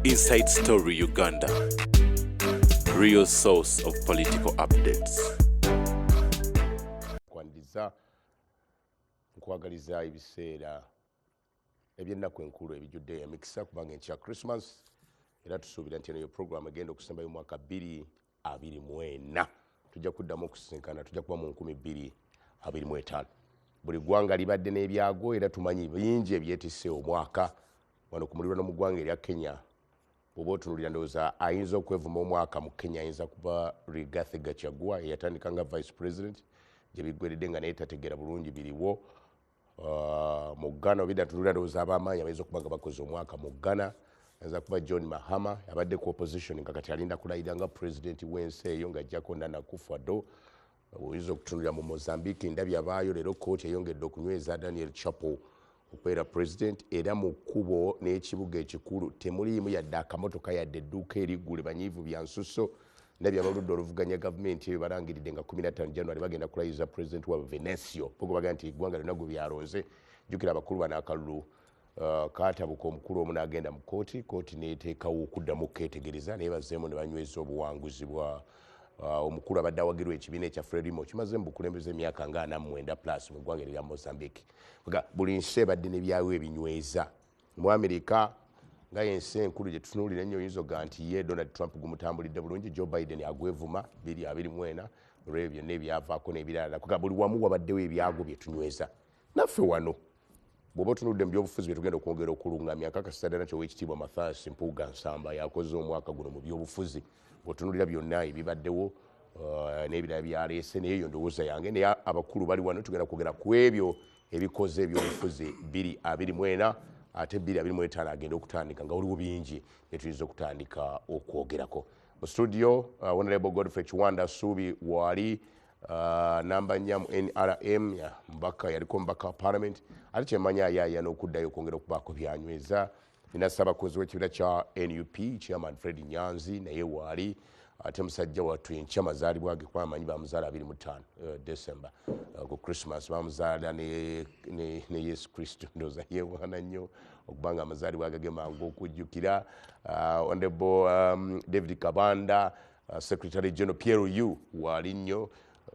Inside Story Uganda, real source of political updates. Kwandiza nkwagaliza ebiseera eby'ennaku enkulu ebijjudde emikisa kubanga enkya Christmas era tusuubira nti eno program egenda okusembayo mu mwaka 2024 tujja kuddamu okusisinkana tujja kuba mu 2025 buli ggwanga libadde n'ebyago era tumanyi bingi ebyetisse omwaka wano ku mulirwano mu ggwanga erya Kenya bw'oba otunuulira ndowooza ayinza okwevuma omwaka mu Kenya ayinza kuba Rigathi Gachagua eyatandika nga vice president gye biggweredde nga naye tategeera bulungi biriwo mu Ghana obidda tunuulira ndowooza ab'amaanyi abayinza okuba nga bakoze omwaka mu Ghana ayinza kuba John Mahama yabadde ku opposition nga kati alinda kulayira nga president w'ensi eyo ng'ajjako Nana Akufo-Addo oyinza okutunulira mu Mozambique endabya baayo leero kkooti eyongedde okunyweza Daniel Chapo okubeera president era mu kkubo n'ekibuga ekikulu temuliimu yadde akamotoka yadde edduuka eriggule banyiivu bya nsusso ndabya abaludde oluvuganya gavumenti eyo balangiridde nga 15 January bagenda kulayiza president wa Venecio pogo baga nti eggwanga lyonna gwe byalonze jjukira abakulu bano akalulu kaatabuka omukulu omu n'agenda mu kooti n'eteekawo okuddamu okukeetegereza naye bazzeemu ne banyweza obuwanguzi bwa omukulu abadde awagirwa ekibiina ekya Frelimo kimaze mu bukulembeze emyaka nga 49 plus mu ggwanga erya Mozambique buli nsi ebadde n'ebyawo ebinyweza mu Amerika nga yensi enkulu gye tutunuulira ennyo oyinza oga nti ye Donald Trump gumutambulidde bulungi Joe Biden agwevuma 2024 olwebyo byonna ebyavaako n'ebirala kuga buli wamu wabaddewo ebyago bye tunyweza naffe wano bw'oba otunudde mu byobufuzi bye tugenda okwongera okulungamya nkakasa ddala nakyo Oweekitiibwa Mathias Mpuuga Nsamba yakoze omwaka guno mu byobufuzi bw'otunuulira byonna ebibaddewo n'ebirala byaleese naye eyo ndowooza yange naye abakulu bali wano tugenda kwogera ku ebyo ebikoze ebyobufuzi 2024 ate 2025 agenda okutandika nga waliwo bingi netuyinza okutandika okwogerako mu studio Honorable Godfrey Kiwanda Suubi wali namba nnya mu NRM yaliko mbaka wa parliament ate kyemanya ayaya n'okuddayo okwongera okubaako byanyweza nina ssaabakozi w'ekibiina kya NUP chairman Fred Nyanzi naye waali ate musajja wattu enkya mazaalibwa ge kuba amanyi bamuzaala 25 December ku Christmas bamuzaala ne Yesu Kristo ndowooza yeewaana nnyo okubanga amazaalibwa gage mangu okujjukira Honorable David Kabanda Secretary General Pierre Yu waali nnyo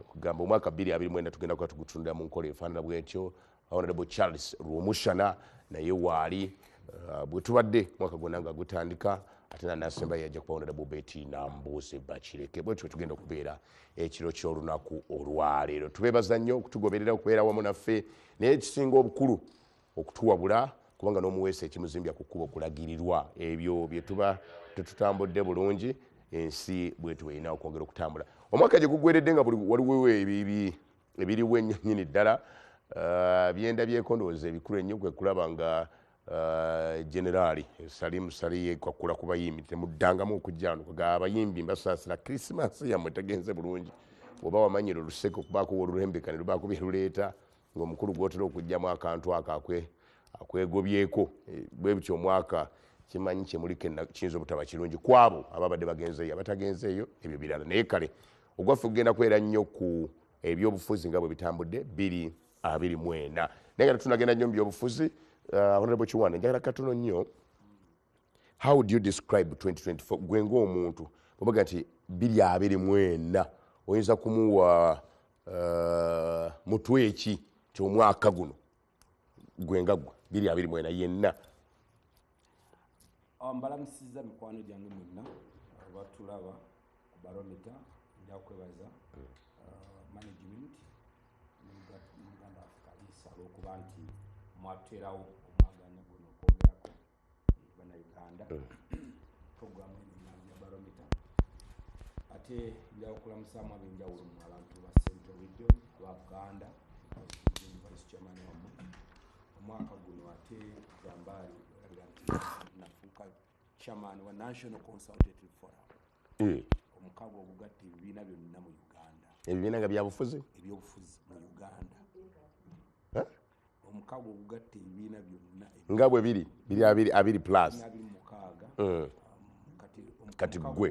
kugamba omwaka 2024 tugenda kuba tugutundira mu nkola efaanana bwetyo Honorable Charles Rwomushana naye waali bwe tubadde mwaka gwonna nga gutandika ate n'asembayo yajja kuba Honorable Betty Nambuuze Bakireke bwetyo tugenda okubeera ekiro ky'olunaku olwaleero tubeebaza nnyo okutugoberera okubeera wamu naffe naye ekisinga obukulu okutuwabula kubanga n'omuweesa ekimuzimbya ku kkubo okulagirirwa ebyo bye tuba tetutambudde bulungi ensi bwetu erina okwongera okutambula omwaka gye gugweredde nga waliwo ebiriwo ennyo nnyini ddala byendabyeko ndowooza ebikulu ennyo kwe kulaba nga generaali Salim Saliye kwakula ku bayimbi temuddangamu okujjano kaga abayimbi mbasaasira Christmas yammwe tegenze bulungi oba wamanyira oluseko kubaako olulembekane lubaako bye luleeta ng'omukulu gw'otera okugjamu akantu akwegobyeko bwe bityo omwaka kimanyi kyemuliko kiyinza obutaba kirungi kwabo ababadde bagenzeeyo abatagenzeeyo ebyo birala naye kale ogwaffe kugenda kwera nnyo ku ebyobufuzi nga bwe bitambudde 2024 naye nga tetunagenda nnyo mu byobufuzi Honorable Kiwanda njagala katono nnyo how do you describe 2024 gwe ng'omuntu obaga nti 2024 oyinza kumuwa mutwe eki ky'omwaka guno gwe nga gwe 2024 yenna mbalamusiza mikwano gyange mwenna abatulaba ku barometa nja kwebaza management Uganda Africa olw'okuba nti mwaterawo omwaganya guno okwogerako bannayuganda programu ya barometa ate nja okulamusaamu ab'enjawulo mu abantu ba Central Region lwa Buganda vice chairman wamu omwaka guno ate Jambaali nafuuka chairman wa National Consultative Forum omukago ogugatta ebibiina byonna mu Uganda ebibiina nga ebyobufuzi mu Uganda omukago ogugatta ebibiina byonna nga bwe biri 20 plus kati gwe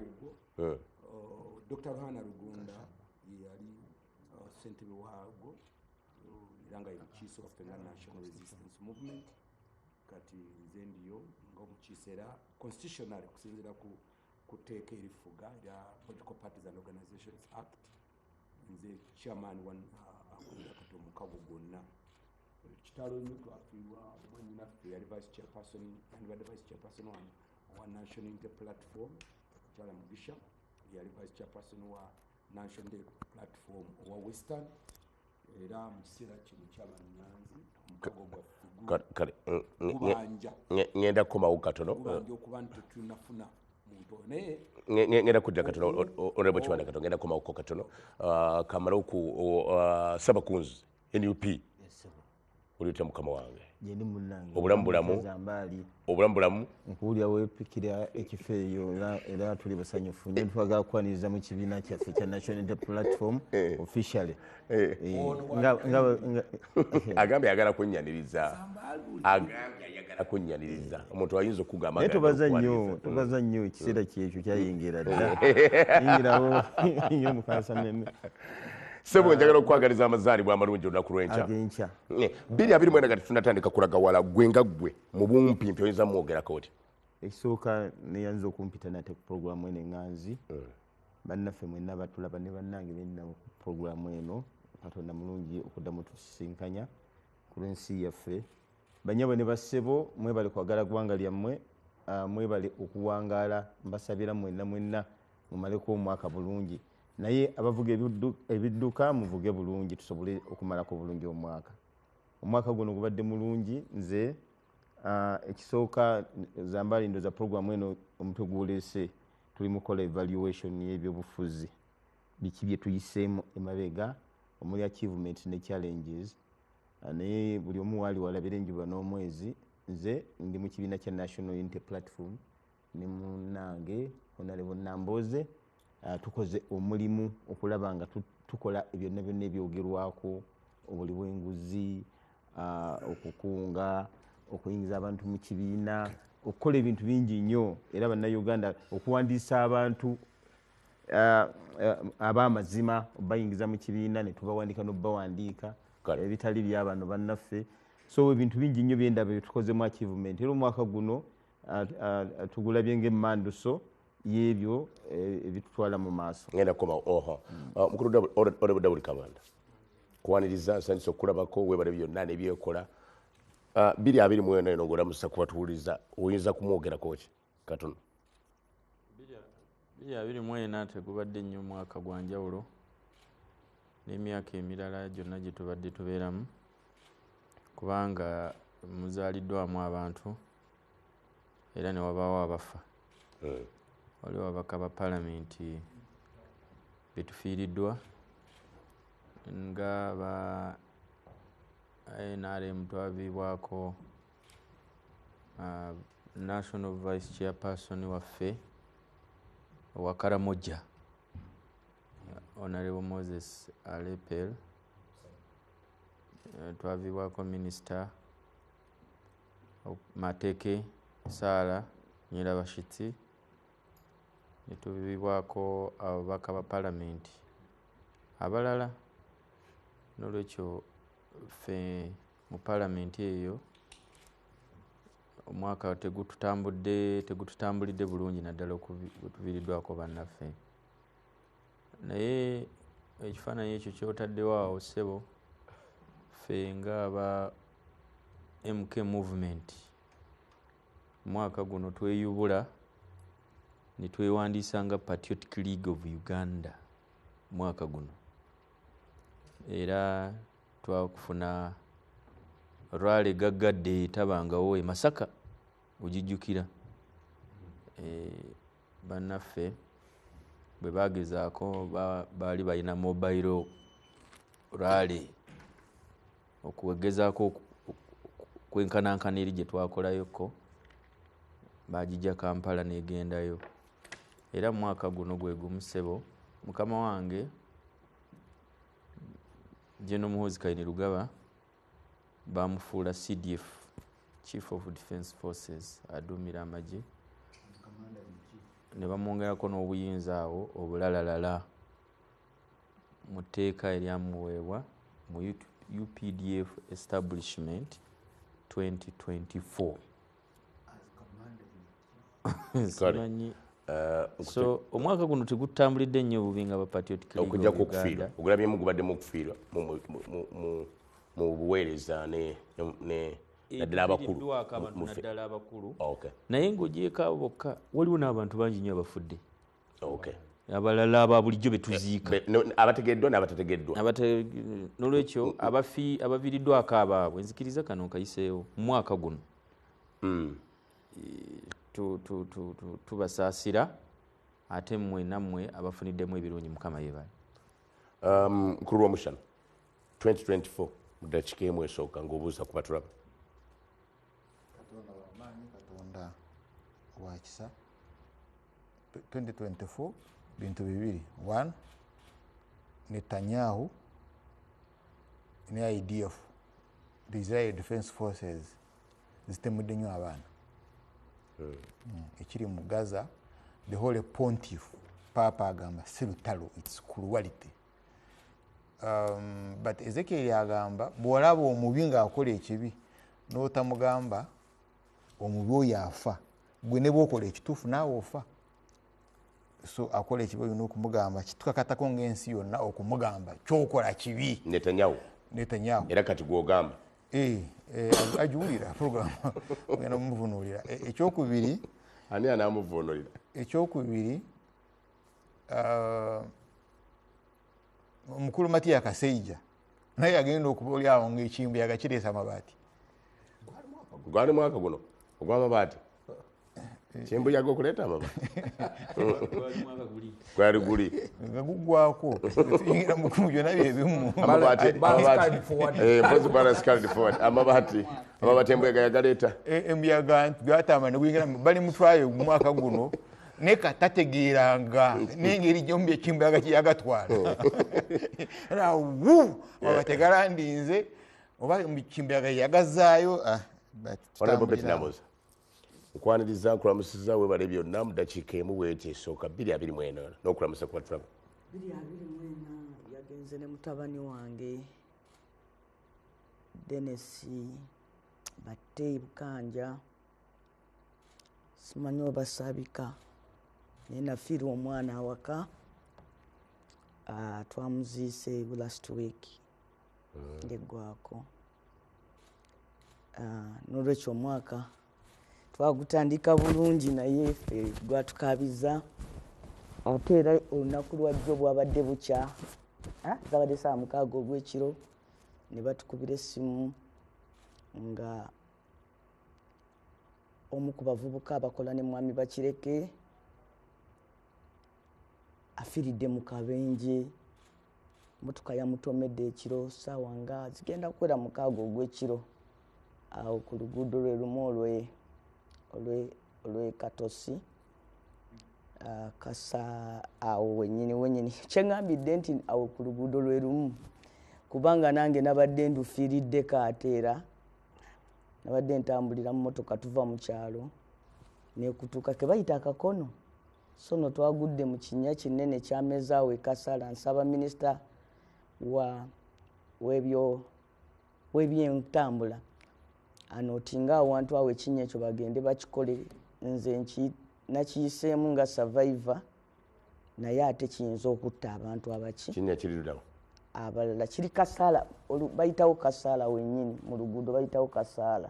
Dr. Ruhana Rugunda yali ssentebe waago era nga chief of the National Resistance Movement kati nze ndiyo ng'omukiise era constitutionally okusinziira ku tteeka erifuga erya Political Parties and Organizations Act. Nze chairman akulira kati omukago gwonna. Kitalo nnyo twafiirwa mwanyinaffe yali vice chairperson wa National Unity Platform, Chala Mugisha yali vice chairperson wa National Unity Platform owa Western, era mu kiseera kino ky'abanyanzi omukago gwaffe gubanja ngenda kukomawo katono gubanja okuba nti tetunafuna muntu naye ngenda kujja katono honorable Kiwanda katono ngenda kukomawo katono kamala oku Sabakunzi NUP ulita mukama wange yendi munange obulamu bulamu nkuulya weepikira ekifo eyo era tuli basanyufu nnyo twagala kukwaniriza mu kibiina kyaffe kya National Unity Platform officially agambye ayagala kunnyaniriza omuntu ayinza okugamba naye tubaza nnyo ekiseera kyekyo kyayingira dda yingirawo mukasa meme Sebo njagala okwagaliza amazaalibwa amalungi olunaku lw'enkya. 2024 kati tunatandika kulaga wala gwenga gwe mu bumpimpi oyinza mwogerako oti. Ekisooka neyanza okumpita nate ku programu eno eŋŋanzi. Bannaffe mwenna batulaba ne bannange benna ku programu eno. Katonda mulungi okuddamu tusisinkanya ku lw'ensi yaffe. Banyabo ne bassebo mwebale kwagala ggwanga lyammwe, mwebale okuwangaala, mbasabira mwenna mumaleko omwaka bulungi. Naye abavuga ebidduka muvuge bulungi tusobole okumalako bulungi omwaka guno gubadde mulungi. Nze ekisooka zambali ndoza programu eno omutwe guleese tuli mukola evaluation y'ebyobufuzi biki bye tuyiseemu emabega omuli achievement ne challenges, naye buli omu waali walabira enjuba n'omwezi. Nze ndi mu kibiina kya National Unity Platform ne munnange Honorable Namboze tukoze omulimu okulaba nga tukola byonna ebyogerwako, obuli bw'enguzi, okukunga, okuyingiza abantu mu kibiina, okukola ebintu bingi nnyo, era bannayuganda okuwandiisa abantu ab'amazima bayingiza mu kibiina ne tubawandiika n'obawandiika ebitali by'abano bannaffe. So ebintu bingi nnyo byendaba bye tukoze mu achievement. Era omwaka guno tugulabye ng'emmanduso y'ebyo ebitutwala mu maaso. Ngenda kukomawo mukulu Daudi Kabanda kuwaniriza nsanyusa okulabako weebale byonna nebyekola 2024 eno ng'olamusa kuba tuwuliza oyinza kumwogerako ki katono? 2024 tegubadde nnyo omwaka gwa njawulo n'emyaka emirala gyonna gye tubadde tubeeramu, kubanga muzaaliddwamu abantu era ne wabaawo abafa. Waliwo ababaka ba palamenti betufiiriddwa nga ba NRM twaviibwako National Vice Chairperson waffe owa Karamoja Honorable Moses Alepel, twaviibwako Minister Mateke Sara Nyirabashitsi, netubibwako ababaka ba palamenti abalala. Nolwekyo ffe mu palamenti eyo omwaka tegututambulidde bulungi naddala okutuviiriddwako bannaffe. Naye ekifaananyi ekyo kyotaddewo awo ssebo, ffe nga aba MK Movement omwaka guno tweyubula ne twewandiisa nga Patriotic League of Uganda mwaka guno, era twakufuna rwale gaggadde tabangawo e Masaka ogijjukira. Bannaffe bwe bagezaako baali balina mobile rwale okugezaako kwenkanankana eri gye twakolayoko, bagijja Kampala negendayo. Era mwaka guno gwe gumu ssebo, mukama wange General Muhoozi Kainerugaba bamufuula CDF, Chief of Defence Forces, aduumira amagye, ne bamwongerako n'obuyinza awo obulalalala mu tteeka eryamuweebwa mu UPDF Establishment 2024. simanyi so omwaka guno tegutambulidde nnyo bubi nga Patriotic League okujja of kukufiirwa Uganda. ogulabyemu gubaddemu okufiirwa mu buweereza naddala abakulu Dwaka abantu naddala abakulu Okay. naye ng'ogyeko abo bokka waliwo n'abantu bangi nnyo abafudde Okay. abalala aba bulijjo betuziika abategeddwa n'abatategeddwa n'olwekyo abaviiriddwako abaabwe nzikiriza kano nkayiseewo mu mwaka guno tubasaasira ate mmwe nammwe abafuniddemu ebirungi mukama yeebale. Mukulu w'omushana 2024 mu ddakiika emu esooka ng'obuuza ku batulaba. Katonda w'amaanyi, Katonda wa kisa. 2024 bintu bibiri. One, Netanyahu ne IDF, the Israel Defense Forces, zitemudde nnyo abaana. Ekiri mu Gaza, the whole pontiff, Papa agamba si lutalo, it's cruelty. But Ezekiel agamba bw'olaba omubi ng'akola ekibi n'otamugamba omubi oyo afa, gwe ne bw'okola ekituufu naawe ofa. So akola ekibi olina okumugamba kitukakatako ng'ensi yonna okumugamba kyokola kibi. Netanyahu era kati gw'ogamba ajuwulira program ogenda mumuvunuulira. Ekyokubiri ani anaamuvuunulira? Ekyokubiri omukulu Matiya Kaseija naye agenda okuba oli awo ng'ekimbi agakireesa amabaati. Gwali mwaka guno ogw'amabaati kimbuyaga okuleeta amabaati gwali guli nga guggwako tuyingira mukumu byonna byebimu amabaati embuyaga yagaleeta embuyaga gatama ne guyingira bali mutwayo mu mwaka guno ne katategeeranga n'engeri gyombi ekimbuyaga kyeyagatwala era abategalandinze oba ekimbuyaga yagazaayo. nkwaniriza nkulamusiza webale byonna mu ddakiika emu bweti esooka 2:24 n'okulamusa ku batulaba. 2:24 yagenze ne mutabani wange Dennis Batte Bukanja, simanyi oba Saabika naye nafiirwa omwana awaka. Twamuziise last week ngeggwako. N'olwekyo omwaka twagutandika bulungi naye ffe gwatukabiza ate era olunaku lwajjo bwabadde bukya zabadde saa 6 ogw'ekiro ne batukubira essimu nga omu ku bavubuka abakola ne mwami Bakireke afiiridde mu kabenje. Motoka yamutomedde ekiro ssaawa nga zigenda kukwera 6 ogw'ekiro awo ku luguudo lwe lumu olwe Katosi kasa awo wenyini kyengambidde nti awo ku luguudo lwe lumu kubanga nange nabadde ndufiiriddeko ate era nabadde ntambulira mu motoka tuva mu kyalo nekutuuka ke bayita akakono. So no twagudde mu kinnya kinene kyamezaawo ekasala. Nsaba minisita w'ebyentambula anootinga awantu awo ekinnya ekyo bagende bakikole. Nze nakiyiseemu nga survivor naye ate kiyinza okutta abantu abaki kinnya kiririrawo abalala. Kiri kasaala bayitawo kasaala wennyini mu luguudo bayitawo kasaala.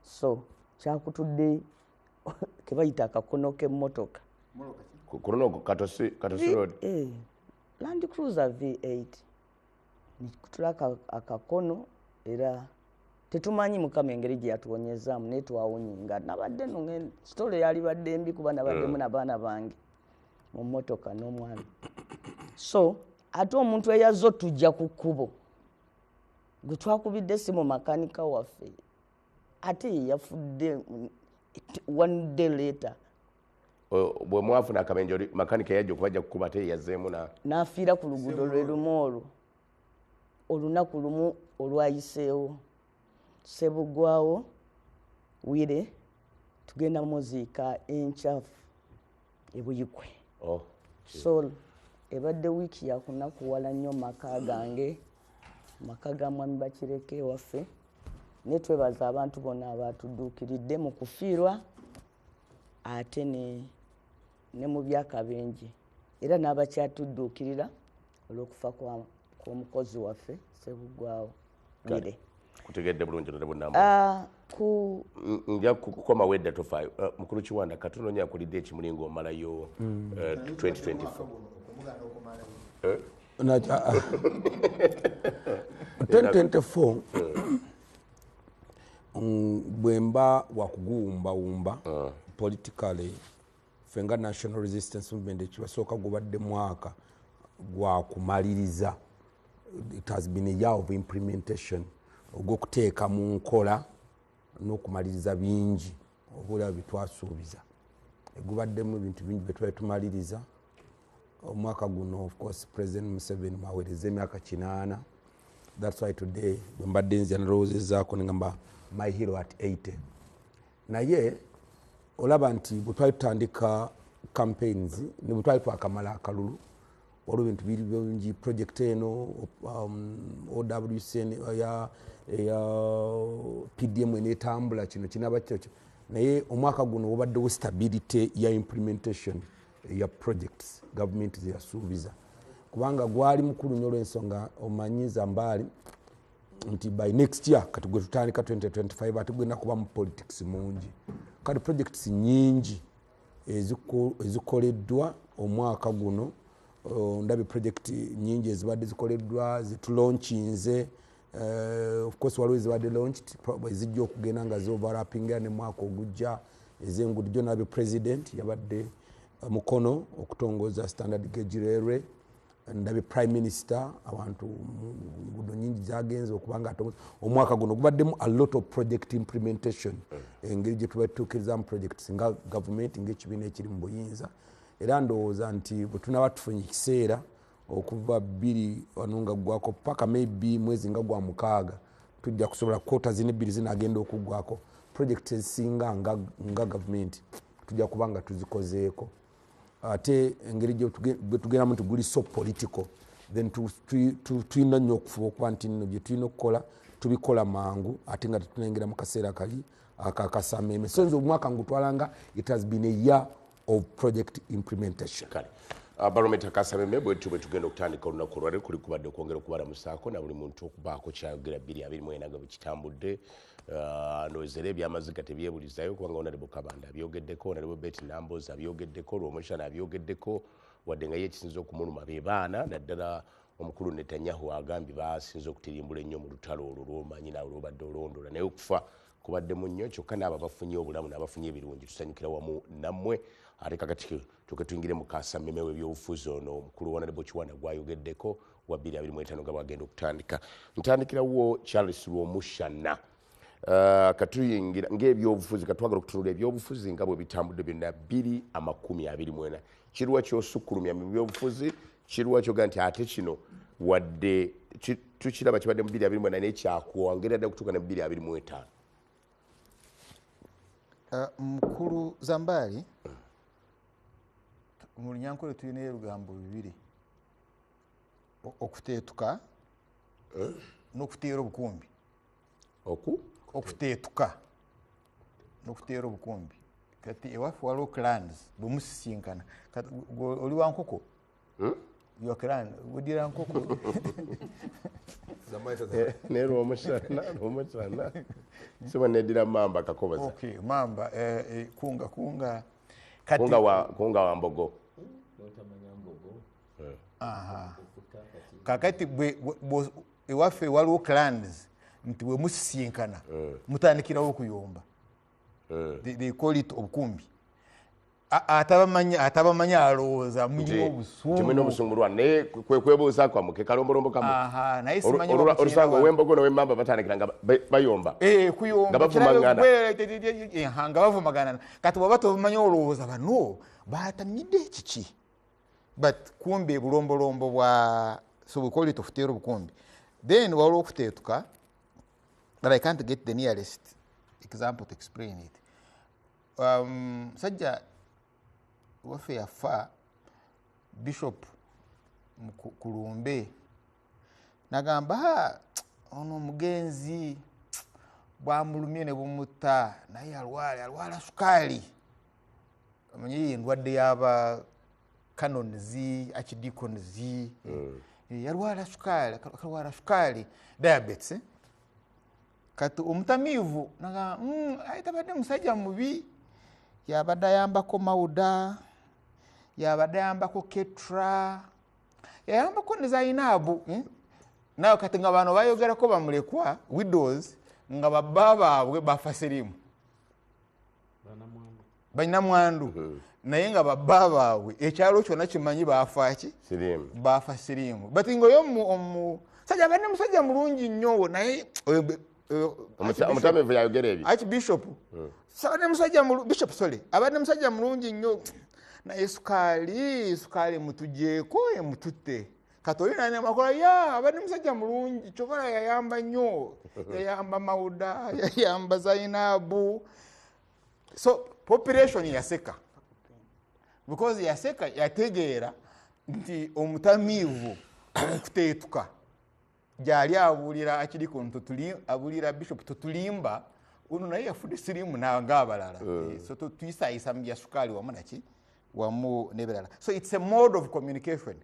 So kyakutudde ke bayita akakono k'emmotoka kuno Katosi road Land Cruiser V8 nikutula akakono era tetumanyi mukama engeri gye yatuwonyezaamu naye twawonyinga. Nabadde no sitole yali badde mbi kuba nabaddemu n'abaana bange mu mmotoka n'omwana. So ate omuntu eyazze tujja ku kkubo gwe twakubidde essimu makanika waffe ate yafudde one day later. bwe mwafuna akabenje makanika yajja okubajja kukuba ate yazzeemu n'afiira ku luguudo lwe lumu olwo olunaku lumu olwayiseewo. Sebugwawo wire tugenda muziika enkyafu ebuyikwe. So ebadde wiiki yakunakuwala nnyo maka gange maka ga mwami Bakireke waffe ne twebaza abantu bonna abatudduukiridde mu kufiirwa ate ne mu byakabenje era n'abakyatudduukirira olw'okufa kw'omukozi waffe Ssebuggwawo Ngire. kutegedde bulungi ne bunamba nja kukoma wedda tofaayo mukulu Kiwanda katunonya kulidde ekimulingo omalayo 2024 2024 bwemba wakuguwumbawumba politically fenga national resistance movement ekibasooka gubadde mwaka gwakumaliriza. It has been a year of implementation ogw'okuteeka mu nkola n'okumaliriza bingi obuulaba byetwasuubiza. Gubaddemu ebintu bingi bye twali tumaliriza omwaka guno. Of course President Museveni mwaweereza emyaka 8. That's why today bwe mbadde nzija nalowoozezaako ne ngamba my hero at 80. Naye olaba nti bwe twali tutandika campaigns ne bwe twali twakamala akalulu waliwo ebintu biri bingi. Project eno OWCN ya PDM enetambula kino kinaba kyokyo, naye omwaka guno wabaddewo stability ya implementation ya projects government zeyasuubiza, kubanga gwali mukulu nnyo olw'ensonga omanyiza mbaali nti by next year kati gwe tutandika 2025 ate gwena kuba mu politics mungi. Kati projects nyingi ezikoleddwa omwaka guno. Ndabi project nyingi ezibadde zikoleddwa zitulaunchinze. Of course waliwo ezibadde launched ezijja okugenda nga zioverlappinga ne mwaka ogujja ez'enguudo jo nabe president yabadde mukono okutongoza standard gauge railway. Ndabe prime minister abantu nguudo nyingi zagenze okubanga omwaka guno gubaddemu a lot of project implementation. Engeri gye tubatuukirizamu projects nga government ng'ekibiina ekiri mu buyinza. Era ndowooza nti bwe tunaba tufunye ekiseera okuva 2 wanunga gwako paka maybe mwezi nga gwa 6 tujja kusobola kwota zine 2 zinagenda okugwako project ezisinga nga government tujja kubanga tuzikozeeko. Ate engeri gye tugendamu nti guli so political then tulina nnyo okufuba okuba nti nno bye tulina okukola tubikola mangu ate nga tetunengera mu kaseera kali akakasameme. So nze omwaka ngutwalanga it has been a year of project implementation. Kale barometer kasameme bwe tugenda okutandika olunaku olwaleero kuli kubadde okwongera okubalamusaako na buli muntu okubaako kyayogera 2024 nga bwe kitambudde. Ndowezera ebyamaziga tebyebulizayo kubanga Honorable Kabanda abyogeddeko, Honorable Betty Namboza abyogeddeko, Lwomushana abyogeddeko, wadde nga ye ekisinza okumuluma be baana naddala omukulu Netanyahu agambye basinza okutirimbula ennyo mu lutalo olwo lw'omanyi nawe lwobadde olondola, naye okufa kubaddemu nnyo kyokka n'abo abafunye obulamu n'abafunye ebirungi tusanyukira wamu nammwe. Ate kakati tuke tuyingire mu kasameme w'ebyobufuzi ono omukulu Honorable Kiwanda gwayogeddeko wa 2025 nga bwagenda okutandika. Ntandikirawo Charles Lwomushana. Katuyingira ng'ebyobufuzi katwagala okutunula ebyobufuzi nga bwe bitambudde byonna 2024. Kiruwa ky'osukkulumya mu byobufuzi, kiruwa kyoga nti ate kino wadde tukiraba kibadde mu 2024 naye kyakwongera ddala okutuuka ne 2025. Mukulu Zambali mu Lunyankole tulina ebigambo 2 okuteetuka n'okuteera obukumbi. Okuteetuka n'okuteera obukumbi. Kati ewaffe waliwo clans bwe musisinkana kati oli wa nkoko your clan udira nkoko ne Lwomushana siba nedira mamba kakobaza. Okay mamba kunga kati kunga wa mbogo. Aha kakati ewaffe waliwo clans nti bwe musisinkana mutandikirawo okuyomba. They call it obukumbi. Atabamanya alowooza mulimu obusungu. Kimwena obusungulwa naye kwebuuza kwammwe ke kalombolombo kammwe. Aha naye simanyi olusanga ow'embogo n'ow'emmamba batandikira nga bayomba. Kuyomba nga bavumagana. Nga bavumagana. Kati bw'oba tobumanyi olowooza bano baatamidde kiki. But kumbe bulombolombo bwa so we call it okuteera obukumbi. Then waliwo okuteetuka but I can't get the nearest example to explain it. Sajja waffe yafa Bishop Kulumbe nagamba ono omugenzi bwamulumye ne bumutta naye alwala sukaali manyi endwadde yaba canons archdeacons yalwala sukaali diabetes kati omutamiivu naga tabadde musajja mubi yabadde ayambako mawuda yabadde ayambako ketra yayambako ne zainabu nawe kati nga bano bayogerako bamulekwa widows nga babba baabwe bafa sirimu balina mwandu naye nga babba baabwe ekyalo kyonna kimanyi bafaaki bafa sirimu but ngaoyo omusajja abadde musajja mulungi nnyo naye omutamiivu yayogera ebyo archbishop abadde musajja mulungi nnyo naye sukaali mutugyeko emututte kati olina nemakola abadde musajja mulungi kyokala yayamba nnyo yayamba mawuda yayamba zainabu so population yaseka because yaseka yategeera nti omutamiivu okuteetuka gyali abuulira akiriko abuulira bishop totulimba ono naye yafudde sirimu ng'abalala so tuyisayisa mu bya sukaali wamu naki wamu n'ebirala so it's a mode of communication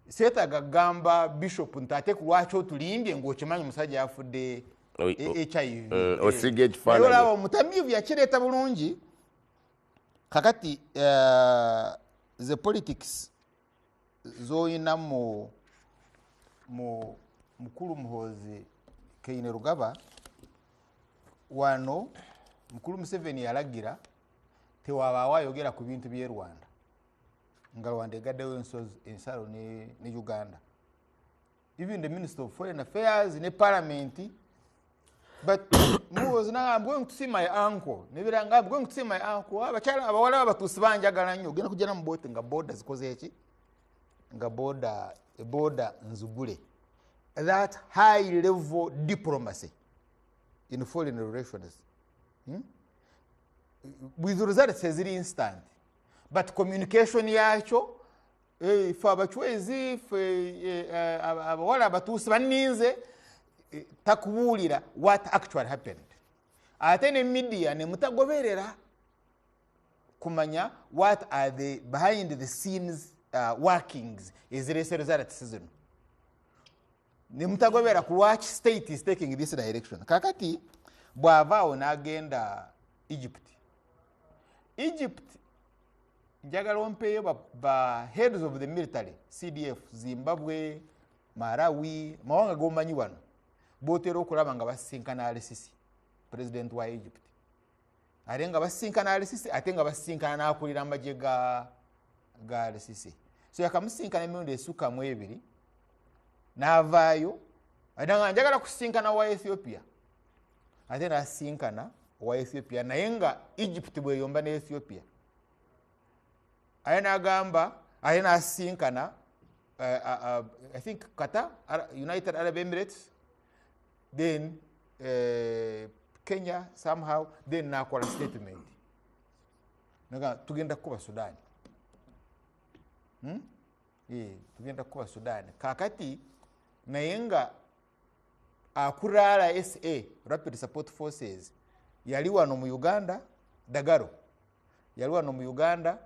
seetaaga kugamba bishop nti ate ku lwaki otulimbye ng'okimanyi omusajja yafudde hiv olaba omutamiivu yakireeta bulungi kakati the politics zoyina mu mukulu muhoozi Kaine Rugaba wano mukulu Museveni yalagira tewabaawo ayogera ku bintu by'e Rwanda nga Rwanda egaddewo ensalo ne Uganda even the Minister of Foreign Affairs ne Parliament but Muhoozi nanga I'm going to see my uncle nebiranga I'm going to see my uncle abakyala abawala abatuusi banjagala nnyo ogenda kujja na mubote nga boda zikoze eki nga boda nzugule that high level diplomacy in foreign relations with results eziri instant but communication yakyo fe abachwezi fe abawala abatuusi baninze takubuulira what actually happened ate ne media ne mutagoberera kumanya what are the behind the scenes workings ezirese results zino ne mutagobera ku lwaki state is taking this direction kakati bw'avaawo n'agenda Egypt njagala ompeeyo ba heads of the military CDF Zimbabwe Malawi mawanga g'omanyi wano bootera okulaba nga basisinkana Al-Sisi president wa Egypt ate nga basisinkana Al-Sisi ate nga basisinkana n'akulira amagye ga Al-Sisi so yakamusisinkana emirundi esukka mu ebiri n'avaayo ate nga njagala kusisinkana wa Ethiopia ate n'asisinkana wa Ethiopia naye nga Egypt bweyomba ne Ethiopia aye n'agamba aye n'asisinkana I think Qatar, United Arab Emirates, then Kenya somehow, then nakola statement naga tugenda kuba Sudan tugenda kuba Sudan kakati naye nga akurala SA Rapid Support Forces yali wano mu Uganda Dagaro yali wano mu Uganda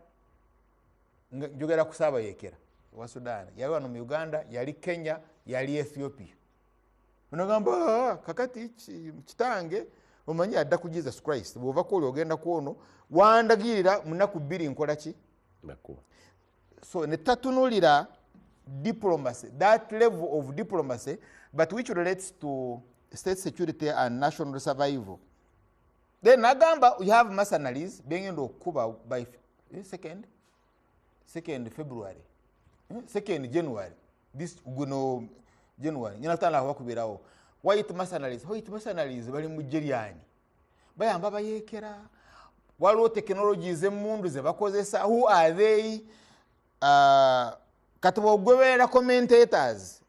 njogera kusaba yekera wa Sudan yali wano mu Uganda yali Kenya yali Ethiopia unagamba kakati kitange omanyi adda ku Jesus Christ bwova ko ogenda kuono wandagirira munaku 2 nkola ki nakuba so ne tatunulira diplomacy that level of diplomacy but which relates to state security and national survival. Then nagamba we have mercenaries being in Kuba by 2nd February 2nd January this guno January nyinatala wakubirawo white mercenaries bali mu Jeriani bayamba bayekera waliwo technologies emundu ze bakozesa who are they katubo gwebera commentators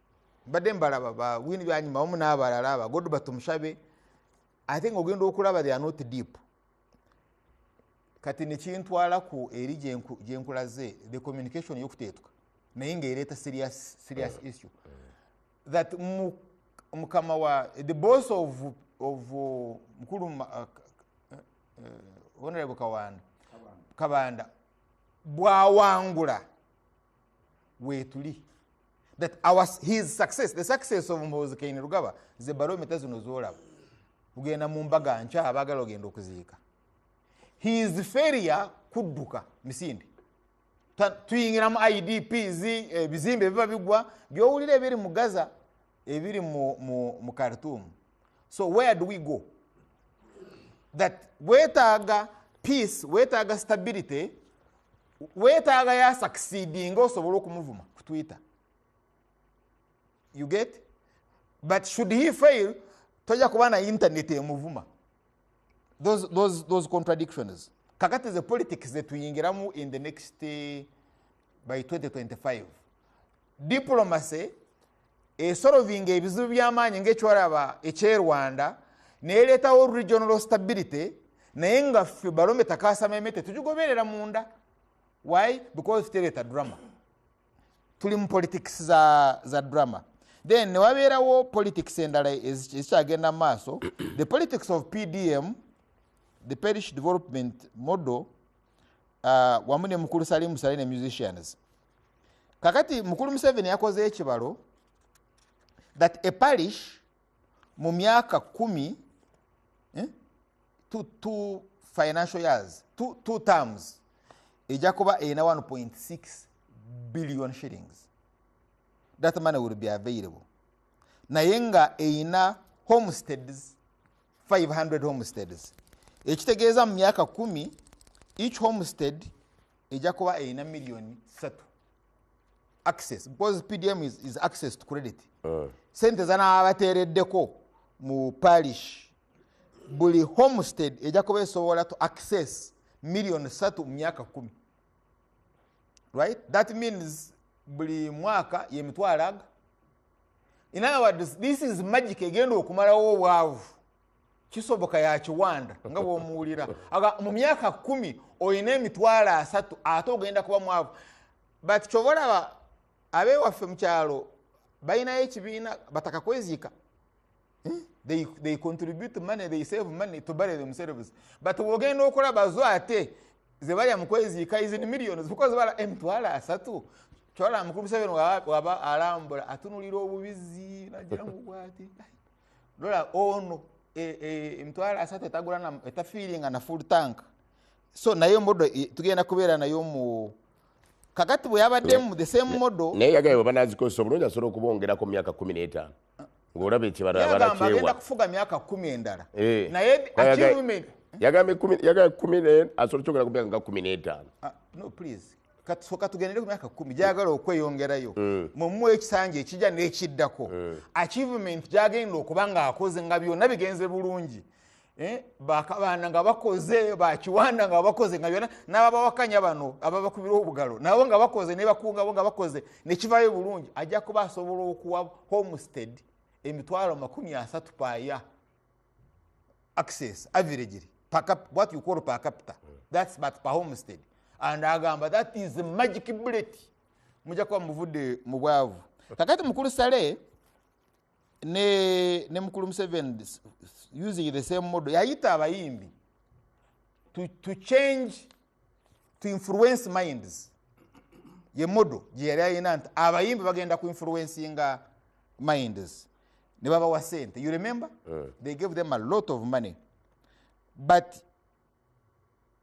badde mbalaba ba wini byanyuma omu n'abalala aba godu batumshabe I think ogenda okulaba they are not deep kati ne kintwala ku eri gyenkulaze the communication yokutetuka naye ngaereeta serious issue that mukama wa the boss of mukulu honorable Kabanda bwawangula wetuli that his success, the success of Muhoozi Kainerugaba, ze barometer zino zolaba ugenda mu mbaga nca abagala ogenda okuziika. His failure kudduka misindi tuyingira mu IDPs bizimbe biba bigwa byowulira ebiri mu Gaza ebiri mu Khartoum. So where do we go? That wetaaga peace, wetaaga stability, wetaaga ya succeeding osobola okumuvuma ku Twitter. You get? But should he fail, toja kuba na internet emuvuma. Those contradictions. Kakati the politics that tuyingiramu in the next by 2025. Diplomacy solving ebizibu by'amaanyi ng'ekyoraba ekyerwanda neeleetawo regional stability naye nga ffe barometer kasamemete tugigoberera munda. Why? Because tereta drama. Tuli mu politics za drama. Then newabeerawo politics endala ezikyagenda maaso. The politics of PDM, the Parish Development Model, wamu ne Mukulu Salim Musale ne musicians. Kakati Mukulu Museveni yakoze ekibalo that a parish mu myaka 10 two financial years, two terms, ejja kuba erina 1.6 billion shillings. That money will be available. Naye nga erina homesteads 500 homesteads. Ekitegeeza mu myaka 10 each homestead ejja kuba erina million 3 access, because PDM is access to credit. Sente zanaabateereddeko mu parish buli homestead ejja kuba esobola to access million 3 mu myaka 10. Right? That means buli mwaka yemitwalo. In other words, this is magic egenda okumalawo obwavu. Kisoboka ya kiwanda nga bw'omuwulira. Mu myaka 10 oyina emitwalo 3 ate ogenda kuba mwavu. But kyobalaba abewaffe mu kyalo balinayo ekibiina bataka kweziika. They contribute money, they save money to bury themselves. But wogenda okulaba zo ate ze balya mu kweziika is in millions because bala emitwalo 3. Kyola Mukulu Museveni waba alambula atunulira obubizi najangu bwati. Lola ono emitwalo 3 etagula etafiiringa na full tank. So nayo modo tugenda kubeera nayo mu kakati bwe yabadde mu the same model. Naye yagayo banazikosa obulungi asobola okubongerako mu myaka 15. Ng'olaba ekibala abalakeewa. Agenda kufuga myaka 10 endala. Naye achievement yagambe 10 asobola kyogera ku myaka 15. No please. Katusoka tugendere ku myaka 10 gyagala okweyongerayo. Mumuwe ekisanja ekijja n'ekiddako. Achievement gyagenda okuba ng'akoze nga byonna bigenze bulungi. Bakabaana nga bakoze bakiwanda nga bakoze nga byonna n'ababawakanya bano ababakubira obugalo nabo nga bakoze ne bakunga bo nga bakoze ne kivayo bulungi ajja kuba asobola okuwa homestead emitwalo 30 paya access average what you call per capita. That's but per homestead. And agamba that is the magic bullet mujja kuba muvudde mu bwavu. Kakati Mukulu Sale ne Mukulu Museveni using the same model yayita abayimbi to change, to influence minds. Ye model gyeyali ayina nti abayimbi bagenda ku influencinga minds ne babawa sente. You remember? They gave them a lot of money. But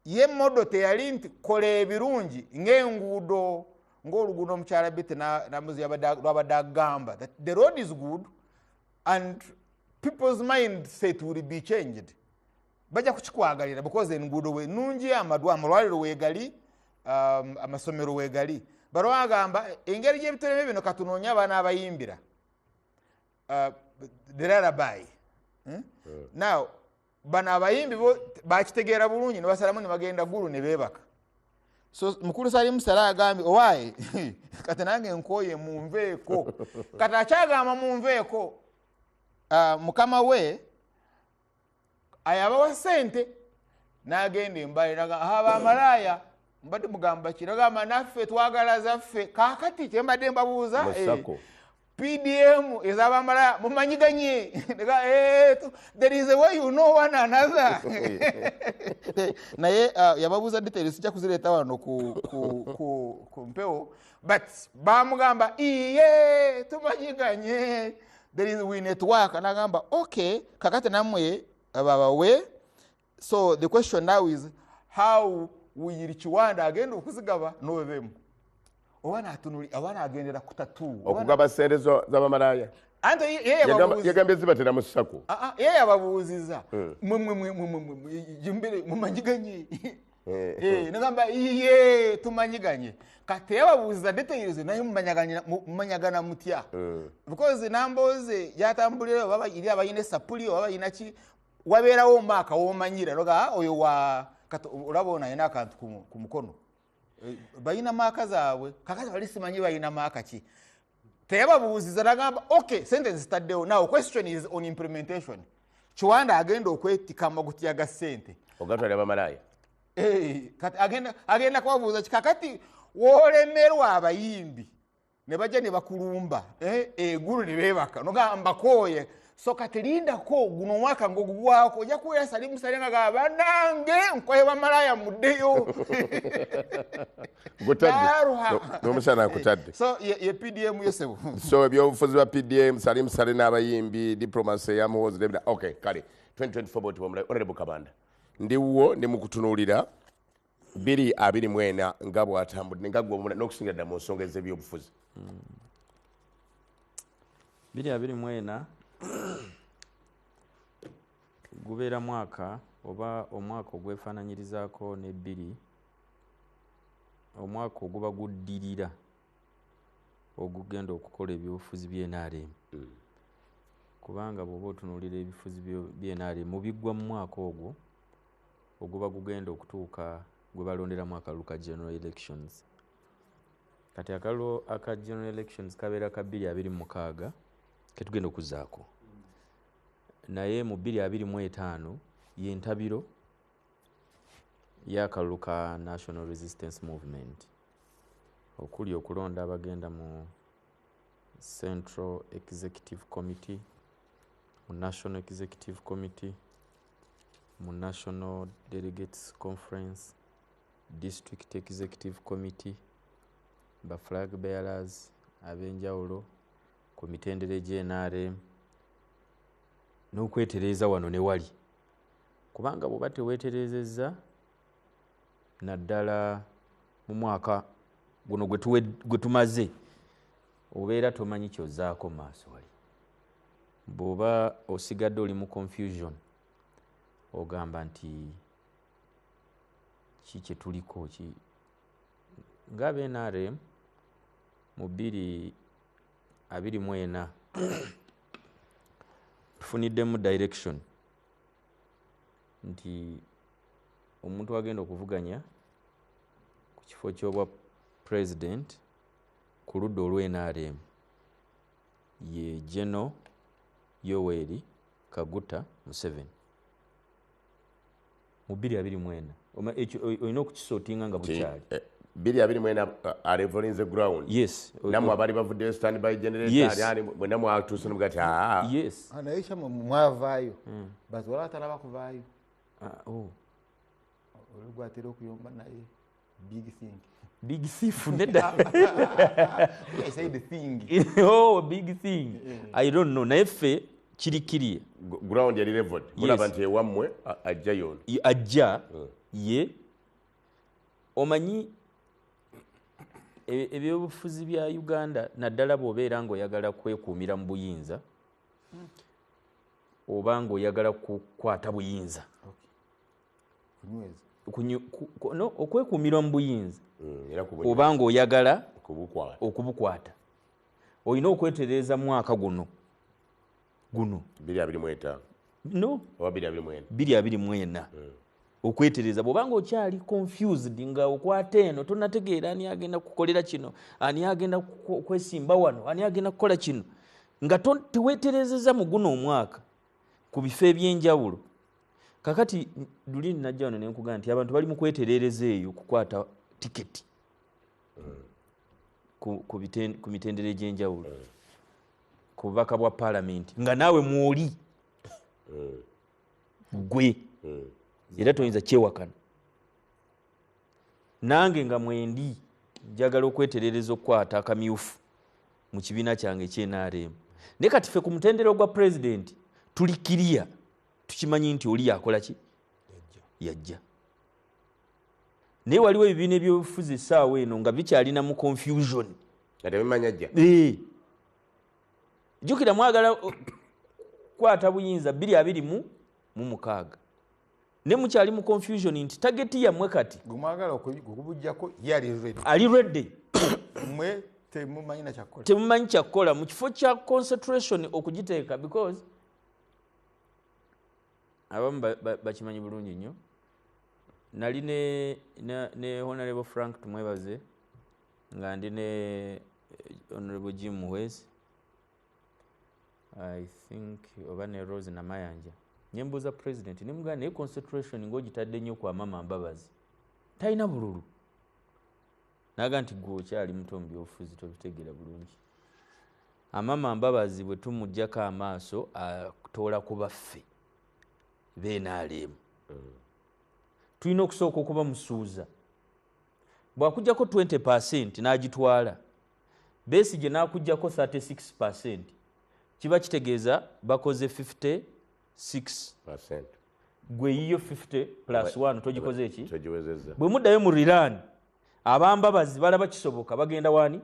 ye model teyali nti kola ebirungi ng'enguudo ng'oluguudo omukyala bete namuzi lwabadde agamba that the road is good and people's mindset will be changed. Bajja kukikwagalira because enguudo we nungi amalwaliro weegali amasomero weegali. Balo agamba engeri gy'ebitone bino katunoonya abaana abayimbira the lullaby. Now bana abayimbi bo bakitegeera bulungi ne basalamu ne bagenda gulu ne beebaka. So Mukulu Salim Sala agambye owaaye kati nange nkoye munveeko kati akyagamba munveeko mukama we ayabawa sente n'agenda embali aba amalaya mbadde mugamba kiragamba naffe twagala zaffe kaakati kyembadde mbabuuza PDM ezabamala mumanyiganye there is a way you know one another naye yababuuza details sijja kuzireeta wano ku mpewo but bamugamba iye tumanyiganye there is we network nagamba okay kakati namwe babawe so the question now is how will Kiwanda agenda okuzigaba no them obana atunuli abana agendera kutatu okugaba sente z'abamalaya anto yagambye zibatera mu ssako yeye ababuuziza jimbere mumanyiganye nagamba iye tumanyiganye kati yababuuziza details naye mumanyagana mutya because namboze yatambulira baba iri abayine sapuli baba inaki wabeerawo maka womanyira loga oyo wa olabona yana akantu ku mukono bayina maka zaabwe kakati bali simanyi bayina maka ki teyababuuziza nagamba okay sentence staddewo now question is on implementation Kiwanda agenda okwetikama gutyaga sente ogatwala abamalaya kati agenda kubabuuza kikakati wolemerwa abayimbi ne bajja ne bakulumba egulu ne beebaka nogamba koye so kati lindako guno omwaka ng'ogugwako ojja kubeera salimusale nga gaba nange nkoye bamalaya muddeyo n'omusana akutadde so ye PDM yosebo so ebyobufuzi bwa PDM salimusale n'abayimbi diplomacy yamuwozi nebira okay kale 2024 boti bwamulayo honorable Kabanda ndiwo ndi mukutunuulira 2024 nga bwatambudde nga gwe n'okusingira ddala mu nsonga ez'ebyobufuzi 2024 gubeera mwaka oba omwaka ogwefaananyirizaako ne 2 omwaka oguba guddirira ogugenda okukola ebyobufuzi by'NRM kubanga bw'oba otunuulira ebifuzi by'NRM mu biggwa mu mwaka ogwo oguba gugenda okutuuka gwe balonderamu akalulu ka general elections kati akalulu aka general elections kabeera ka 2026 ketugenda okuzaako naye mu 2025 yentabiro y'akalulu ka national resistance movement okuli okulonda abagenda mu central executive committee mu national executive committee mu national delegates conference district executive committee ba flag bearers ab'enjawulo ku mitendera gy'NRM n'okwetereeza wano ne wali kubanga bw'oba teweeterezezza naddala mu mwaka guno gwe tumaze obeera tomanyi kyozzaako maaso wali bw'oba osigadde oli mu confusion ogamba nti ki kye tuliko ki ng'ab'NRM mu 2024 tufuniddemu direction nti omuntu agenda okuvuganya ku kifo ky'obwa president ku ludda olw'NRM ye General Yoweri Kaguta Museveni mu 2024 olina okukisootinga nga bukyali 2024 arevolinze ground yes namwe abali bavuddeyo standby generator ali bwe namwe atuuse nubugati yes naye kyamwe mwavaayo but wala talaba kuvaayo olugwatera okuyomba naye big thief nedda I say the thing big thing I don't know naye ffe kirikiriye ground yali leveled mulaba nti ewammwe ajja yono ajja ye omanyi ebyobufuzi bya Uganda naddala bw'obeera ng'oyagala kwekuumira mu buyinza oba ng'oyagala kukwata buyinza okwekuumira mu buyinza oba ng'oyagala okubukwata olina okwetereeza mwaka guno 2025 no oba 2024 2024 okwetereza bw'obanga okyali confused nga okwata eno tonategeera ani agenda kukolera kino ani agenda kwesimba wano ani agenda kukola kino nga teweeterezeza mu guno omwaka ku bifo eby'enjawulo kakati luli najja wano nenkugamba nti abantu bali mu kweterereza eyo kukwata tiketi ku mitendera egy'enjawulo ku bubaka bwa parliament nga naawe mwoli gwe era toyinza kyewakana nange nga mwendi njagala okweterereza okukwata akamyufu mu kibiina kyange ekyenaremu naye kati ffe ku mutendero gwa pulezidenti tuli kiriya tukimanyi nti oli yakola ki yajja naye waliwo ebibiina ebyobufuzi essaawa eno nga bikyalina mu confusion nga tebimanya jja jjukira mwagala kwata buyinza 2026 ne mukyali mu confusion nti tageti yammwe kati gwemwagala okubujjako yali ali ready mwe temumanyi kyakkola mu kifo kya concentration okugiteeka because abamu bakimanyi bulungi nnyo nali ne honorable Frank tumwebaze nga ndi ne honorable Jim Muhwezi I think oba ne Rose Namayanja nyembuza president nimugana naye concentration ng'ogitadde nnyo kwa mama Mbabazi talina bululu naga nti gwe okyali muto mu byobufuzi tobitegeera bulungi amama Mbabazi bwe tumuggyako amaaso atoola ku baffe beenaalemu tulina okusooka okuba musuuza bw'akuggyako 20% n'agitwala Besigye n'akuggyako 36% kiba kitegeeza bakoze 56 gwe yiyo 50 plus 1 togikoze eki bwe muddayo mu Iran abambabazi balaba kisoboka bagenda wani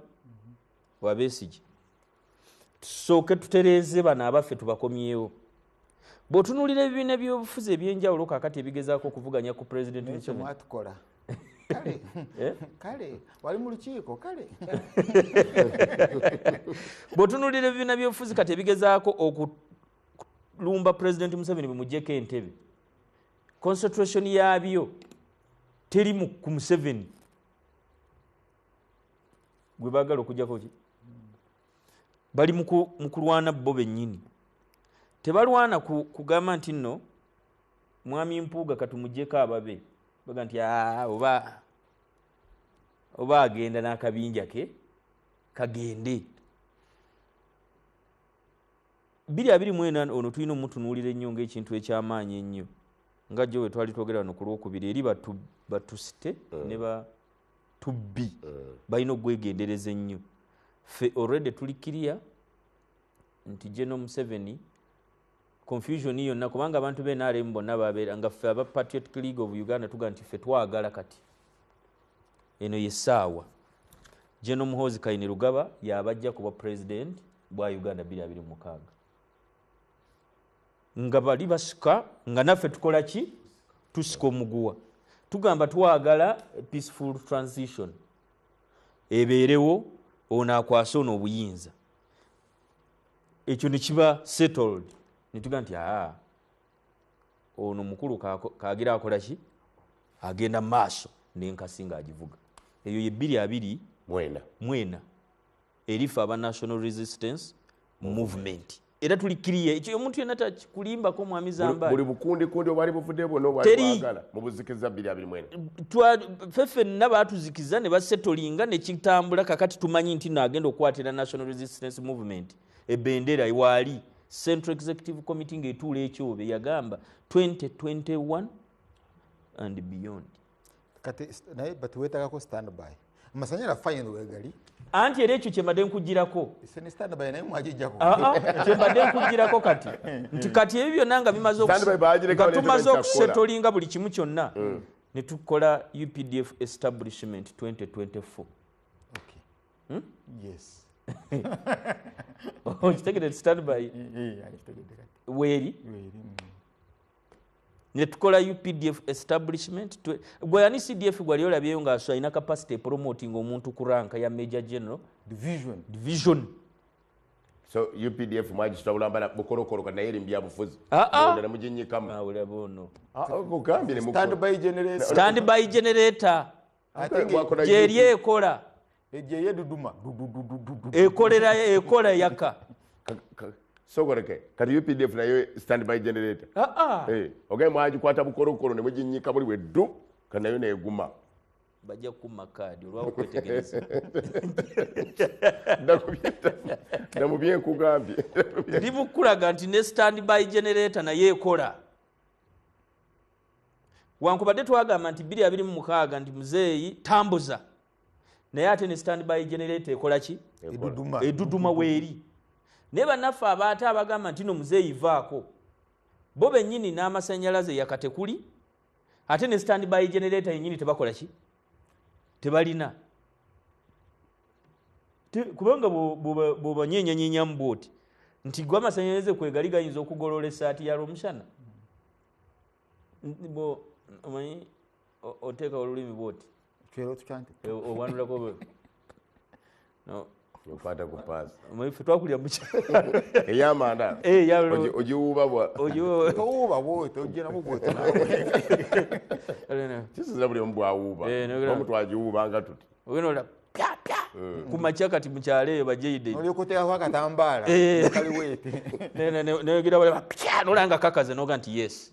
wa Besigye tusooke tutereeze bano abaffe tubakomyewo bw'otunuulira ebibiina by'obufuzi ebyenjawulo kaakati ebigezaako okuvuganya ku pulezidenti mwatukola kale wali mu lukiiko kale bw'otunuulira ebibiina by'obufuzi kati ebigezaako okulumba pulezidenti Museveni bemuggyeko entebe concentration yaabyo teri ku Museveni gwe baagala okuggyako ki bali mu kulwana bo bennyini tebalwana kugamba nti nno mwami Mpuuga katumuggyeko ababe baga nti oba agenda n'akabinja ke kagende 2024 ono tulina omutunuulira ennyo ng'ekintu ekyamaanyi ennyo nga jjo bwe twali twogera wano ku Lwokubiri eri batusite ne batubbi balina okwegendereza ennyo ffe already tuli kiriya nti General Museveni confusion yonna kubanga abantu b'NRM bonna babeera nga ffe aba Patriotic League of Uganda tuga nti ffe twagala kati eno yessaawa General Muhoozi Kainerugaba yabajja kuba president bwa Uganda 2026 nga bali basika nga naffe tukola ki tusika omuguwa tugamba twagala peaceful transition ebeerewo ono akwasa ono obuyinza ekyo ne kiba settled nituga nti ono mukulu kagira akola ki agenda maaso n'enkasi ng'agivuga eyo ye 2024 erifa aba National Resistance Movement era tuli kiriye ekyo omuntu yenna takikulimbako mwami Zambala buli bukundi obwali buvudde bwonna obwali mu buzikiza 2024 ffeffe nna baatuzikiza ne basetolinga ne kitambula kakati tumanyi nti naagenda okukwatira National Resistance Movement ebendera iwaali Central Executive Committee ng'etuula ekyobe yagamba 2021 and beyond kati naye batuweetagako standby amasanyala final wegali anti era ekyo kyembadde nkugirako ne standby naye mwagijjako kyembadde nkugirako kati nti kati ebyo byonna nga tumaze okusetolinga buli kimu kyonna ne tukola UPDF establishment 2024 yes kitegedde standby weeri ne tukola UPDF establishment gwe yani CDF gwali olabyeyo ng'aso alina capacity promoting omuntu ku ranka ya Major General division so UPDF mwagitawula mbala bukorokoro kana yeri mbya bufuzi na mujinyikama olaba ono kugambye ne standby generator jeri ekola ejeye duduma ekola yaka sogoreke kati UPDF nayo standby generator okay mwagikwata bukorokoro ne mujinyika buli weddu kana yo neguma bajja kukumma kaadi olwawo kwetegereza namu byenkugambye libukulaga nti ne standby generator naye ekola wankubadde twagamba nti 2026 nti muzeeyi tambuza naye ate ne standby generator ekola ki eduduma weeri naye bannaffe abaate abagamba nti no muzeeyi vaako bo bennyini n'amasanyalaze yakatekuli ate ne standby generator yennyini tebakola ki tebalina kubanga bw'obanyenyanyenyamu bwoti nti gwe amasanyalaze kwegali gayinza okugolola essaati ya lwomushana omanyi oteeka olulimi bwoti owanulako okwata ku paasi fe twakulya mukyalo ey'amanda ogiwuuba kisiza buli omu bwawuuba omu twagiwuubanga tuti ogenda pya ku makya kati mukyalo eyo bajeide olyokoteako akatambaala neyogira bale pya nolanga kakaze noga nti yes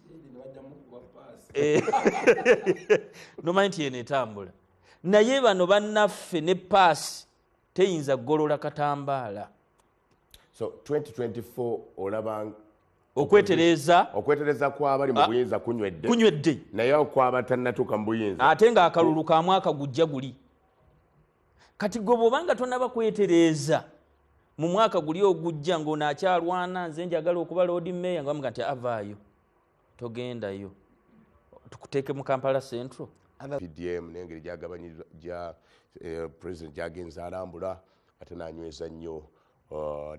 nomanyi nti yeno etambula naye bano bannaffe ne paasi teyinza kugolola katambaala so 2024 olaba okwetereza kw'abali mu buyinza kunywedde naye okwabatannatuuka mu buyinza ate ng'akalulu ka mwaka gujja guli kati gwe bw'obanga tonaba kwetereza mu mwaka guli ogujja ng'onaakyalwana nze njagala okuba loodi meeya nga bamuga nti avaayo togendayo tukuteeke mu Kampala Central PDM n'engeri gyagabanyizza president gyagenza alambula ate n'anyweza nnyo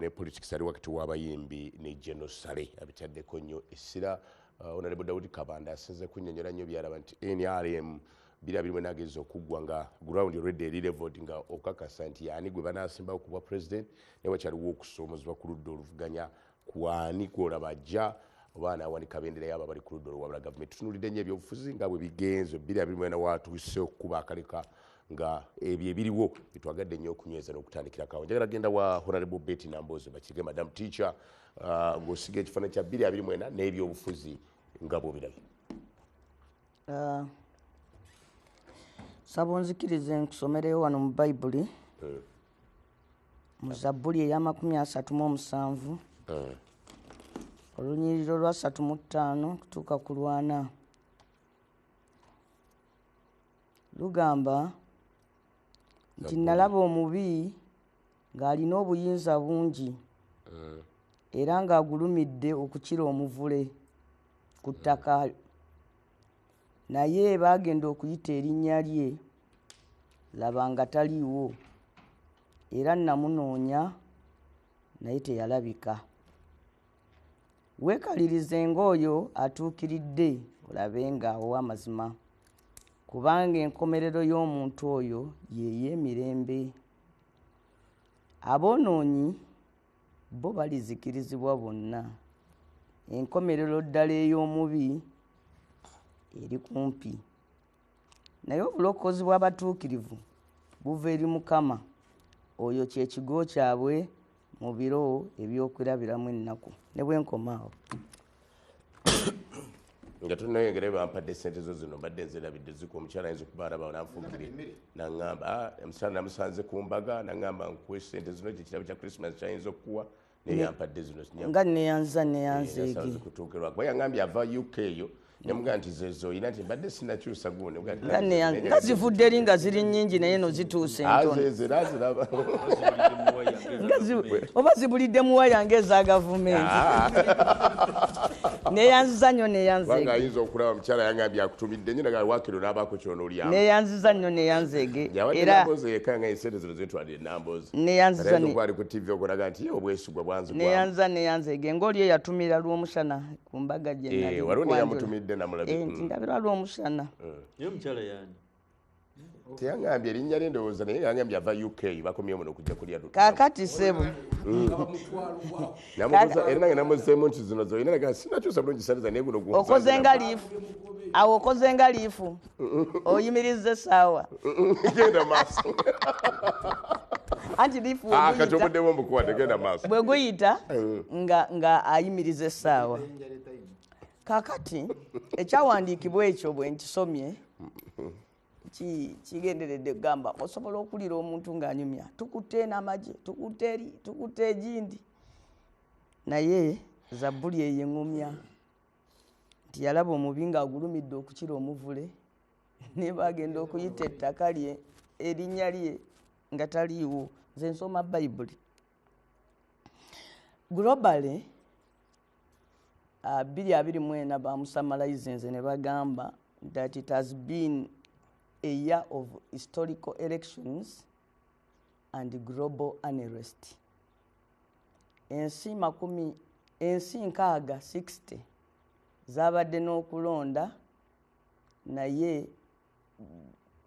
ne politics ali wakati w'abayimbi ne genosale abitaddeko nnyo essira Honorable Daudi Kabanda asinze kunnyonnyola nnyo byalaba nti NRM birimu nageza okuggwa nga ground already leveled nga okakasa nti yani gwe banaasimbawo kuba president ne wakyaliwo okusoomozebwa ku ludda oluvuganya kwani kwolaba ajja obaana awanika bendera yabo abali ku ludda olwabula gavumenti tutunulidde nnyo ebyobufuzi nga bwe bigenze 2024 watuuse okukuba akaleka nga ebyo ebiriwo bitwagadde nnyo okunyweza n'okutandikirako njagala genda wa Honorable Betty Nambozo bakirege Madam Teacher ng'osiga ekifaananyi kya 2024 n'ebyobufuzi nga bw'obirabye saba onzikirize nkusomereyo wano mu bayibuli mu Zabbuli eya37 olunyiriro lwa 35 kutuuka ku 4 lugamba nti nalaba omubi ng'alina obuyinza bungi era ng'agulumidde okukira omuvule ku ttaka naye baagenda okuyita erinnya lye laba nga taliiwo era namunoonya naye teyalabika weekalirize ng'oyo atuukiridde olabe nga ow'amazima kubanga enkomerero y'omuntu oyo y'ey'emirembe aboonoonyi bo balizikirizibwa bonna enkomerero ddala ey'omubi eri kumpi naye obulokozi bw'abatuukirivu buva eri Mukama oyo kye kigo kyabwe mu biro ebyokwirabiramu ennaku ne bwenkomaawo nga tunayengera bampadde sente zo zino mbadde nzirabidde ziku omukyala ayinza okuba alaba nanfugire naŋŋamba omukyala namusanze ku mbaga naŋŋamba nkuwe sente zino kyekirabo kya Christmas kyayinza okukuwa naye yampadde zino nga neyanzeege kutuukirwa kuba yaŋŋambye ava UK eyo yamugaa nti zezo oyina nti mbadde sinakyusa gundi nga zivudde eri nga ziri nnyingi naye no zituuse ntonaziraba oba zibulidde muwa yange eza gavumenti neyanziza nnyo neyanzeege ayinza okulaba mukyala yaŋambye akutumidde nyo nagaa wakiro n'abaako kyonoolyamu neyanziza nnyo neyanzeege era ekanga esente zino zetwalire enambozi neyanzizaali ku TV okulaga nti obwesigwa bwanze neyanziza neyanzeege ng'oli eyatumira lw'omushana ku mbaga gye waliwo neyamutumidde namulabe ndabirwa lw'omushana ye omukyala yani teyaŋambye erinnya lye ndowooza naye yaŋambye ava UK bakomye muno okujja kulya kaakati ssebo era nange namuzeemu nti zino zoyina naga sinakyusa bulungi sente naye guno okoze nga liifu awo okoze nga liifu oyimiriza essaawa genda maaso anti liifu kati obuddemu omukuwa tegenda maaso bwe guyita nga ayimiriza essaawa kaakati ekyawandiikibwa ekyo bwe nkisomye kigenderedde kugamba osobola okulira omuntu ng'anyumya tukutte n'amagye tukutte eri tukutte egindi naye zabbuli eyo eŋŋumya nti yalaba omubi ng'agulumidde okukira omuvule ne bagenda okuyita ettaka lye erinnya lye nga taliiwo. Nze nsoma bayibuli globally 2024 bamusamalize ne bagamba that it has been a year of historical elections and global unrest. Ensi 60 zabadde n'okulonda naye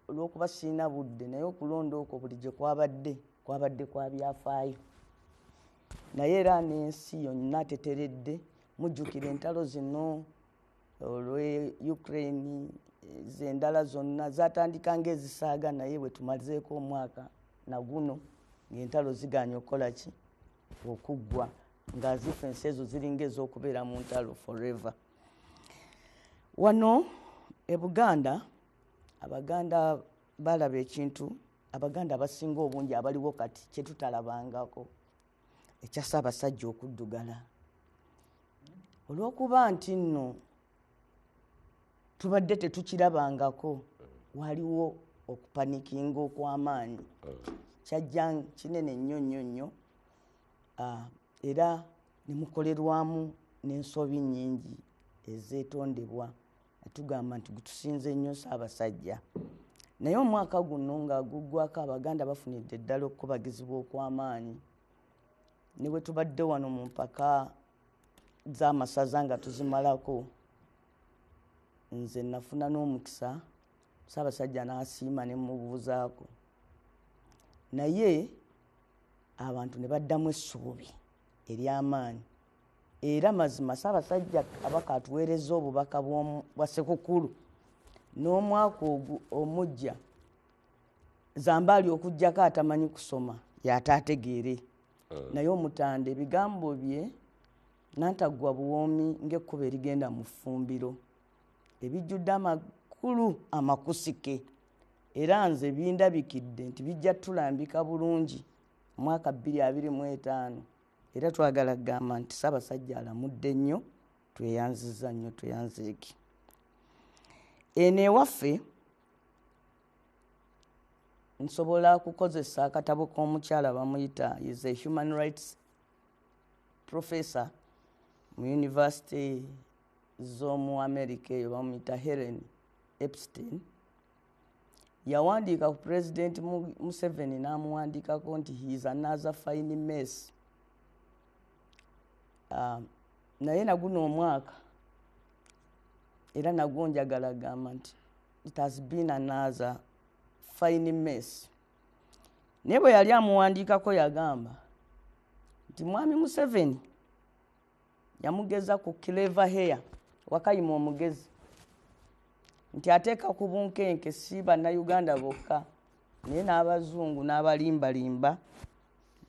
olw'okuba sirina budde naye okulonda okwo buli gye kwabadde kwa byafaayo naye era n'ensi yonna teteredde. Mujjukira entalo zino olwe Ukraine zendala zonna zatandika ng'ezisaaga naye bwe tumazeeko omwaka na guno ng'entalo ziganya okukola ki okuggwa nga zifensi ezo ziringa ez'okubeera mu ntalo forever. Wano e Buganda Abaganda balaba ekintu Abaganda abasinga obungi abaliwo kati kye tutalabangako ekya Ssaabasajja okuddugala olw'okuba nti nno tubadde tetukirabangako waliwo okupanikinga okw'amaanyi kyajja kinene nnyo nnyo nnyo era ne mukolerwamu n'ensobi nnyingi ezeetondebwa tugamba nti gutusinze nnyo Ssaabasajja naye omwaka guno nga guggwako Abaganda bafunidde ddala okukubagizibwa okw'amaanyi ne bwe tubadde wano mu mpaka z'amasaza nga tuzimalako nze nafuna n'omukisa Ssaabasajja n'asiima ne mubuuzaako naye abantu ne baddamu essuubi ery'amaanyi era mazima Ssaabasajja Kabaka atuweereza obubaka bwa Ssekukkulu n'omwaka omujja Zambaali okuggyako atamanyi kusoma y'ataategeere naye omutanda ebigambo bye nantaggwa buwoomi ng'ekkubo erigenda mu ffumbiro ebijjudde amakulu amakusike era nze bindabikidde nti bijja tulambika bulungi mwaka 2025 era twagala kugamba nti Ssaabasajja alamudde nnyo tweyanziza nnyo tweyanzeeki. Eno ewaffe nsobola kukozesa akatabo k'omukyala bamuyita is a human rights professor mu university z'omu America eyo bamuyita Helen Epstein yawandiika ku President Museveni n'amuwandiikako nti he is another fine mess. Naye naguno omwaka era nagwo njagala gamba nti it has been another fine mess. Naye bwe yali amuwandiikako yagamba nti Mwami Museveni yamugeza ku clever hair Wakayima omugezi nti ateeka ku bunkenke si bannayuganda bokka naye n'abazungu n'abalimbalimba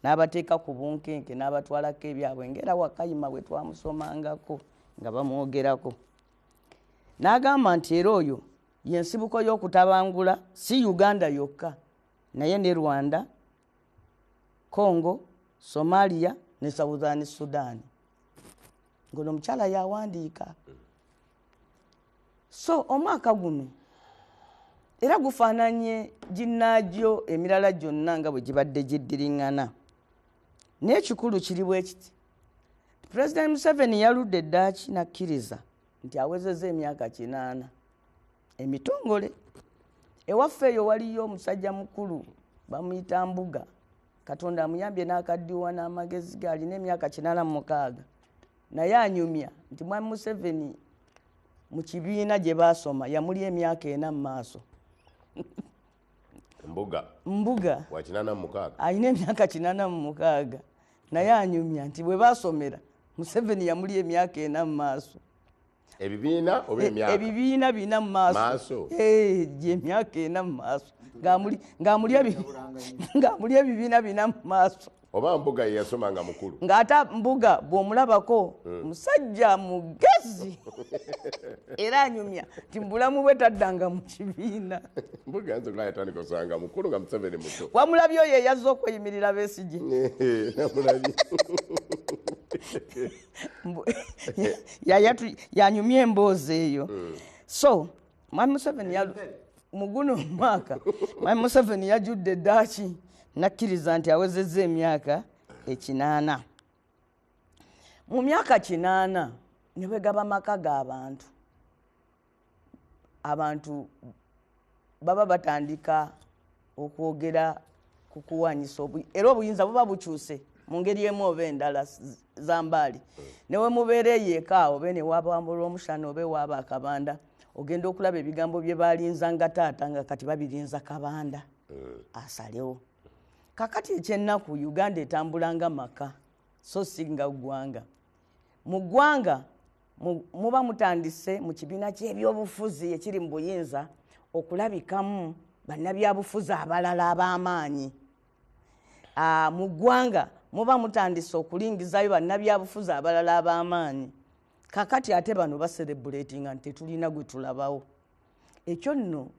n'abateeka ku bunkenke n'abatwalako ebyabwe ng'era Wakayima bwe twamusomangako nga bamwogerako n'agamba nti era oyo y'ensibuko y'okutabangula si Uganda yokka naye ne Rwanda, Congo, Somalia ne Southern Sudan. Ngono omukyala yawandiika. So omwaka guno era gufaananye ginnaagyo emirala gyonna nga bwe gibadde giddiriŋŋana. N'ekikulu kiri bwe kiti President Museveni yaludde eddaaki n'akkiriza nti awezezza emyaka 8 emitongole. Ewaffe eyo waliyo omusajja mukulu bamuyita Mbuga, Katonda amuyambye n'akaddiwa n'amagezi ge, alina emyaka 86 naye anyumya nti Mwami Museveni mu kibiina gye baasoma yamuli emyaka 4 mu maaso. Mbuga wa 86 alina emyaka 86 naye anyumya nti bwe baasomera Museveni yamuli emyaka 4 mu maaso. Ebibiina oba emyaka? Ebibiina bina mu maaso. Gye emyaka 4 mu maaso ng'amuli ebibiina bina mu maaso. oba Mbuga ye yasomanga mukulu ng'ata Mbuga bw'omulabako musajja mugezi era anyumya nti mbulamu bwe taddanga mu kibiina. Mbuga yanze kulaya tandika osanga mukulu nga Museveni muto. Wamulabye oyo eyazze okweyimirira Besigye. Namulabye. Yanyumya emboozi eyo. So Mwami Museveni mu guno omwaka Mwami Museveni yajudde eddaaki nakkiriza nti awezezza emyaka 8. Mu myaka 8 ne bwegaba maka g'abantu, abantu baba batandika okwogera ku kuwanyisa era obuyinza buba bukyuse mu ngeri emu oba endala zambaali. Newe mubeera eyeeka obe ne wabambula omushana obe waaba akabanda, ogenda okulaba ebigambo bye balinza nga taata nga kati babirinza kabanda asalewo. Kakati ekyennaku Uganda etambulanga maka so si nga ggwanga. Mu ggwanga muba mutandise mu kibiina ky'ebyobufuzi ekiri mu buyinza okulabikamu bannabyabufuzi abalala ab'amaanyi. Mu ggwanga muba mutandise okulingizayo bannabyabufuzi abalala ab'amaanyi. Kakati ate bano baserebuletinga nti tetulina gwe tulabawo. Ekyo nno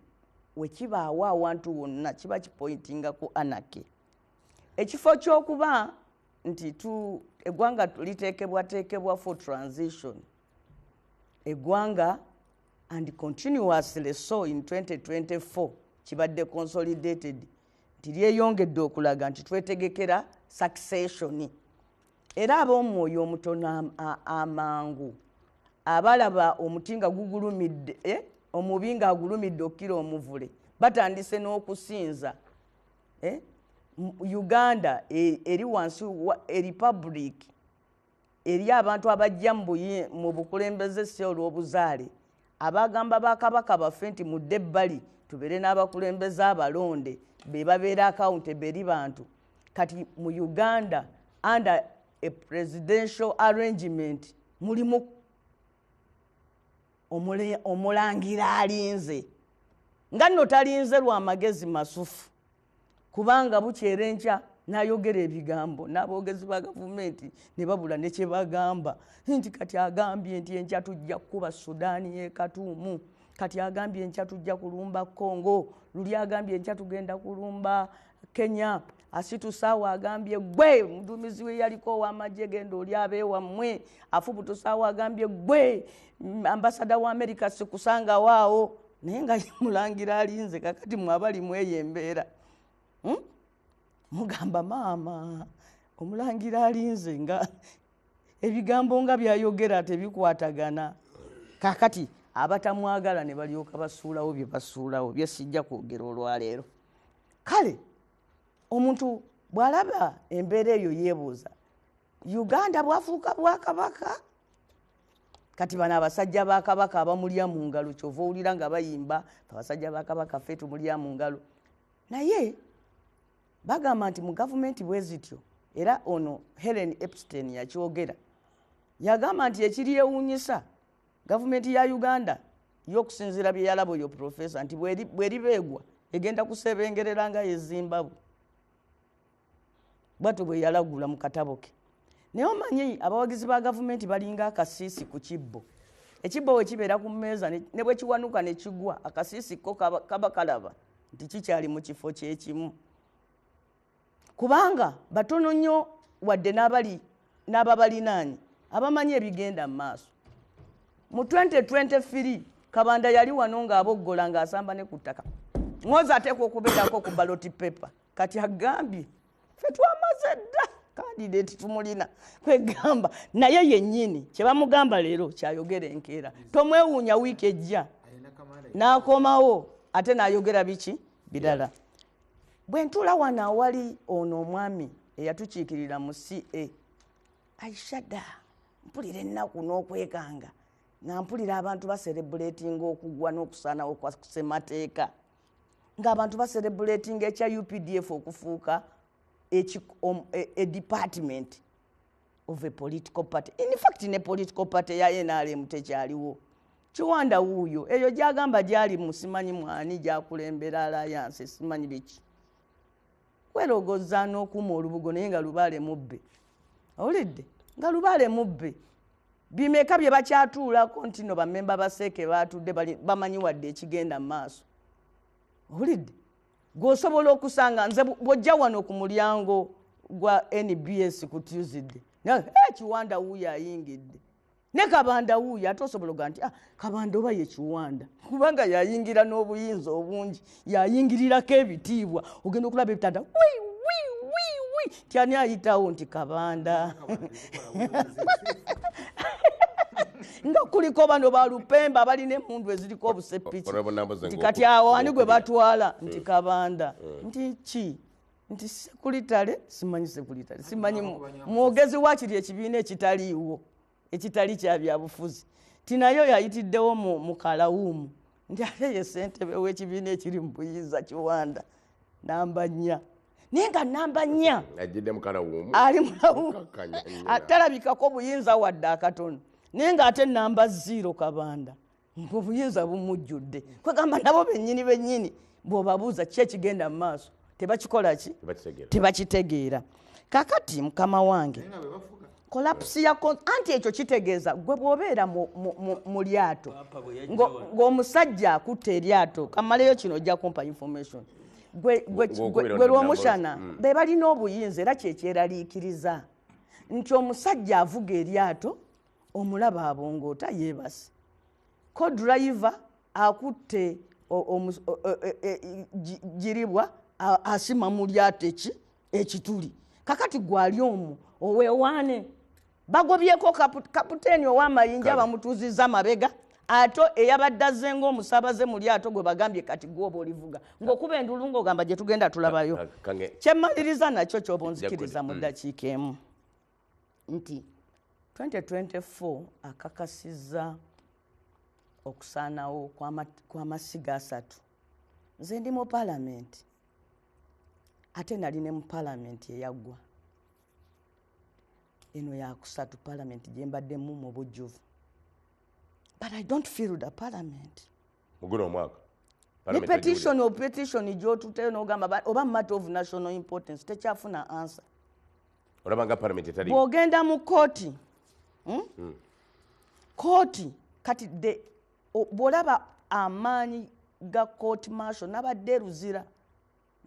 we kibaawo awantu wonna kiba kipointinga ku anarchy. Ekifo ky'okuba nti eggwanga liteekebwateekebwa for transition. Eggwanga and continuously so in 2024 kibadde consolidated nti lyeyongedde okulaga nti twetegekera succession. Era ab'omwoyo omutono amangu abalaba omuti nga gugulumidde omubi nga agulumidde okukira omuvule batandise n'okusinza. Uganda eri wansi republic eri abantu abajja mu bukulembeze si olw'obuzaale abagamba bakabaka baffe nti mudde ebbali tubeere n'abakulembeze abalonde be babeera accountable eri bantu. Kati mu Uganda under a presidential arrangement mulimu omulangira alinze nga nno talinze lwa magezi masufu kubanga bukyera enkya n'ayogera ebigambo n'aboogezi ba gavumenti ne babula ne kye bagamba nti kati agambye nti enkya tujja kukuba Sudaani y'e Katuumu, kati agambye enkya tujja kulumba Congo, luli agambye enkya tugenda kulumba Kenya, Asitu Saawa agambye gwe muduumizi we yaliko ow'amagye genda oli abeewammwe, Afubutu Saawa agambye gwe ambasada wa America sikusanga waawo, naye nga mulangira alinze kakati mwabali mweyo embeera. Mugamba maama omulangira alinze nga ebigambo nga byayogera tebikwatagana. Kakati abatamwagala ne balyoka basuulawo bye basuulawo bye sijja kwogera olwaleero. Kale omuntu bw'alaba embeera eyo yeebuuza Uganda bwafuuka bwakabaka. Kati bano abasajja ba kabaka abamulya mu ngalo kyova owulira nga bayimba abasajja ba kabaka ffe tumulya mu ngalo. Naye bagamba nti mu gavumenti bwe zityo era ono Helen Epstein yakyogera yagamba nti ekiryewuunyisa gavumenti ya Uganda y'okusinziira bye yalaba oyo profesa nti bweribeegwa egenda kusebengerera nga ye Zimbabwe bwatyo bwe yalagula mu katabo ke. Naye omanyi abawagizi ba gavumenti balinga akasiisi ku kibbo. Ekibbo we kibeera ku mmeeza ne bwe kiwanuka ne kigwa akasiisi ko kaba kalaba nti kikyali mu kifo kyekimu. Kubanga batono nnyo wadde n'ababalinaanyi abamanyi ebigenda mu maaso. Mu 2023 Kabanda yali wano ng'aboggola ng'asamba ne ku ttaka. Ngozi ateekwa okubeerako ku ballot paper. Kati agambye ffe twamaze dda kandidate tumulina kwegamba naye yennyini kye bamugamba leero kyayogera enkeera. Tomwewuunya wiiki ejja n'akomawo ate n'ayogera biki birala. Bwe ntuula wano awali ono omwami eyatukiikirira mu CA Aishada mpulira ennaku n'okwekanga nga mpulira abantu baserebuletinga okugwa n'okusaanawo kwa ssemateeka ng'abantu baserebuletinga ekya UPDF okufuuka a department of a political party. In fact ne political party ya NRM tekyaliwo. Kiwanda wuuyo eyo gyagamba gyali musimanyi mwani gyakulembera alliance simanyi biki. kwerogoza n'okuma olubugo naye nga lubaale mubbe owulidde nga lubaale mubbe bimeka bye bakyatuulako nti no bammemba baseeke baatudde bamanyi wadde ekigenda mu maaso owulidde gweosobola okusanga nze bw'ojja wano ku mulyango gwa NBS ku Tuesday Kiwanda wuuyo ayingidde ne Kabanda wuuyo ate osobola oga nti Kabanda oba ye Kiwanda kubanga yayingira n'obuyinza obungi yayingirirako ebitiibwa ogenda okulaba ebitanda tyani ayitawo nti Kabanda nga kuliko bano balupemba balina emmundu eziriko obusepiki nti kati awo ani gwe batwala nti Kabanda nti ki nti sekuritale simanyi mwogezi wakiri ekibiina ekitaliiwo ekitali kya byabufuzi tinayo yayitiddewo mu kalawuumu nti ate ye ssentebe w'ekibiina ekiri mu buyinza Kiwanda namba 4 naye nga namba 4 ali mulawuumu atalabikako buyinza wadde akatono naye ng'ate namba 0 Kabanda obuyinza bumujjudde kwegamba nabo bennyini bw'obabuuza ki ekigenda mu maaso tebakikola ki tebakitegeera kakati mukama wange kolapsi ya anti ekyo kitegeeza gwe bw'obeera mu lyato ng'omusajja akutta eryato kamaleyo kino ojja kumpa information gwe lw'omushana be balina obuyinza era kyekyeraliikiriza nti omusajja avuga eryato omulaba abongoota yeebase ko driver akutte giribwa asima mu lyato ekituli kakati gwali omwo owewaane bagobyeko kapiteeni ow'amayinja bamutuuzizza mabega ate eyabadde azze ng'omusaabaze mu lyato gwe bagambye kati gwoba olivuga ng'okuba endulu ng'ogamba gye tugenda tulabayo kyemmaliriza nakyo ky'oba onzikiriza mu ddakiika emu nti 2024 akakasizza okusaanawo kw'amasiga 3 nze ndi mu paalamenti ate nali ne mu paalamenti eyaggwa eno yakusatu paalamenti gye mbaddemu mu bujjuvu but I don't feel the parliament muguno omwaka ne petition gy'otute n'ogamba oba matter of national importance tekyafuna answer olabanga parliament etali bw'ogenda mu kooti kooti kati bw'olaba amaanyi ga court martial nabadde Luzira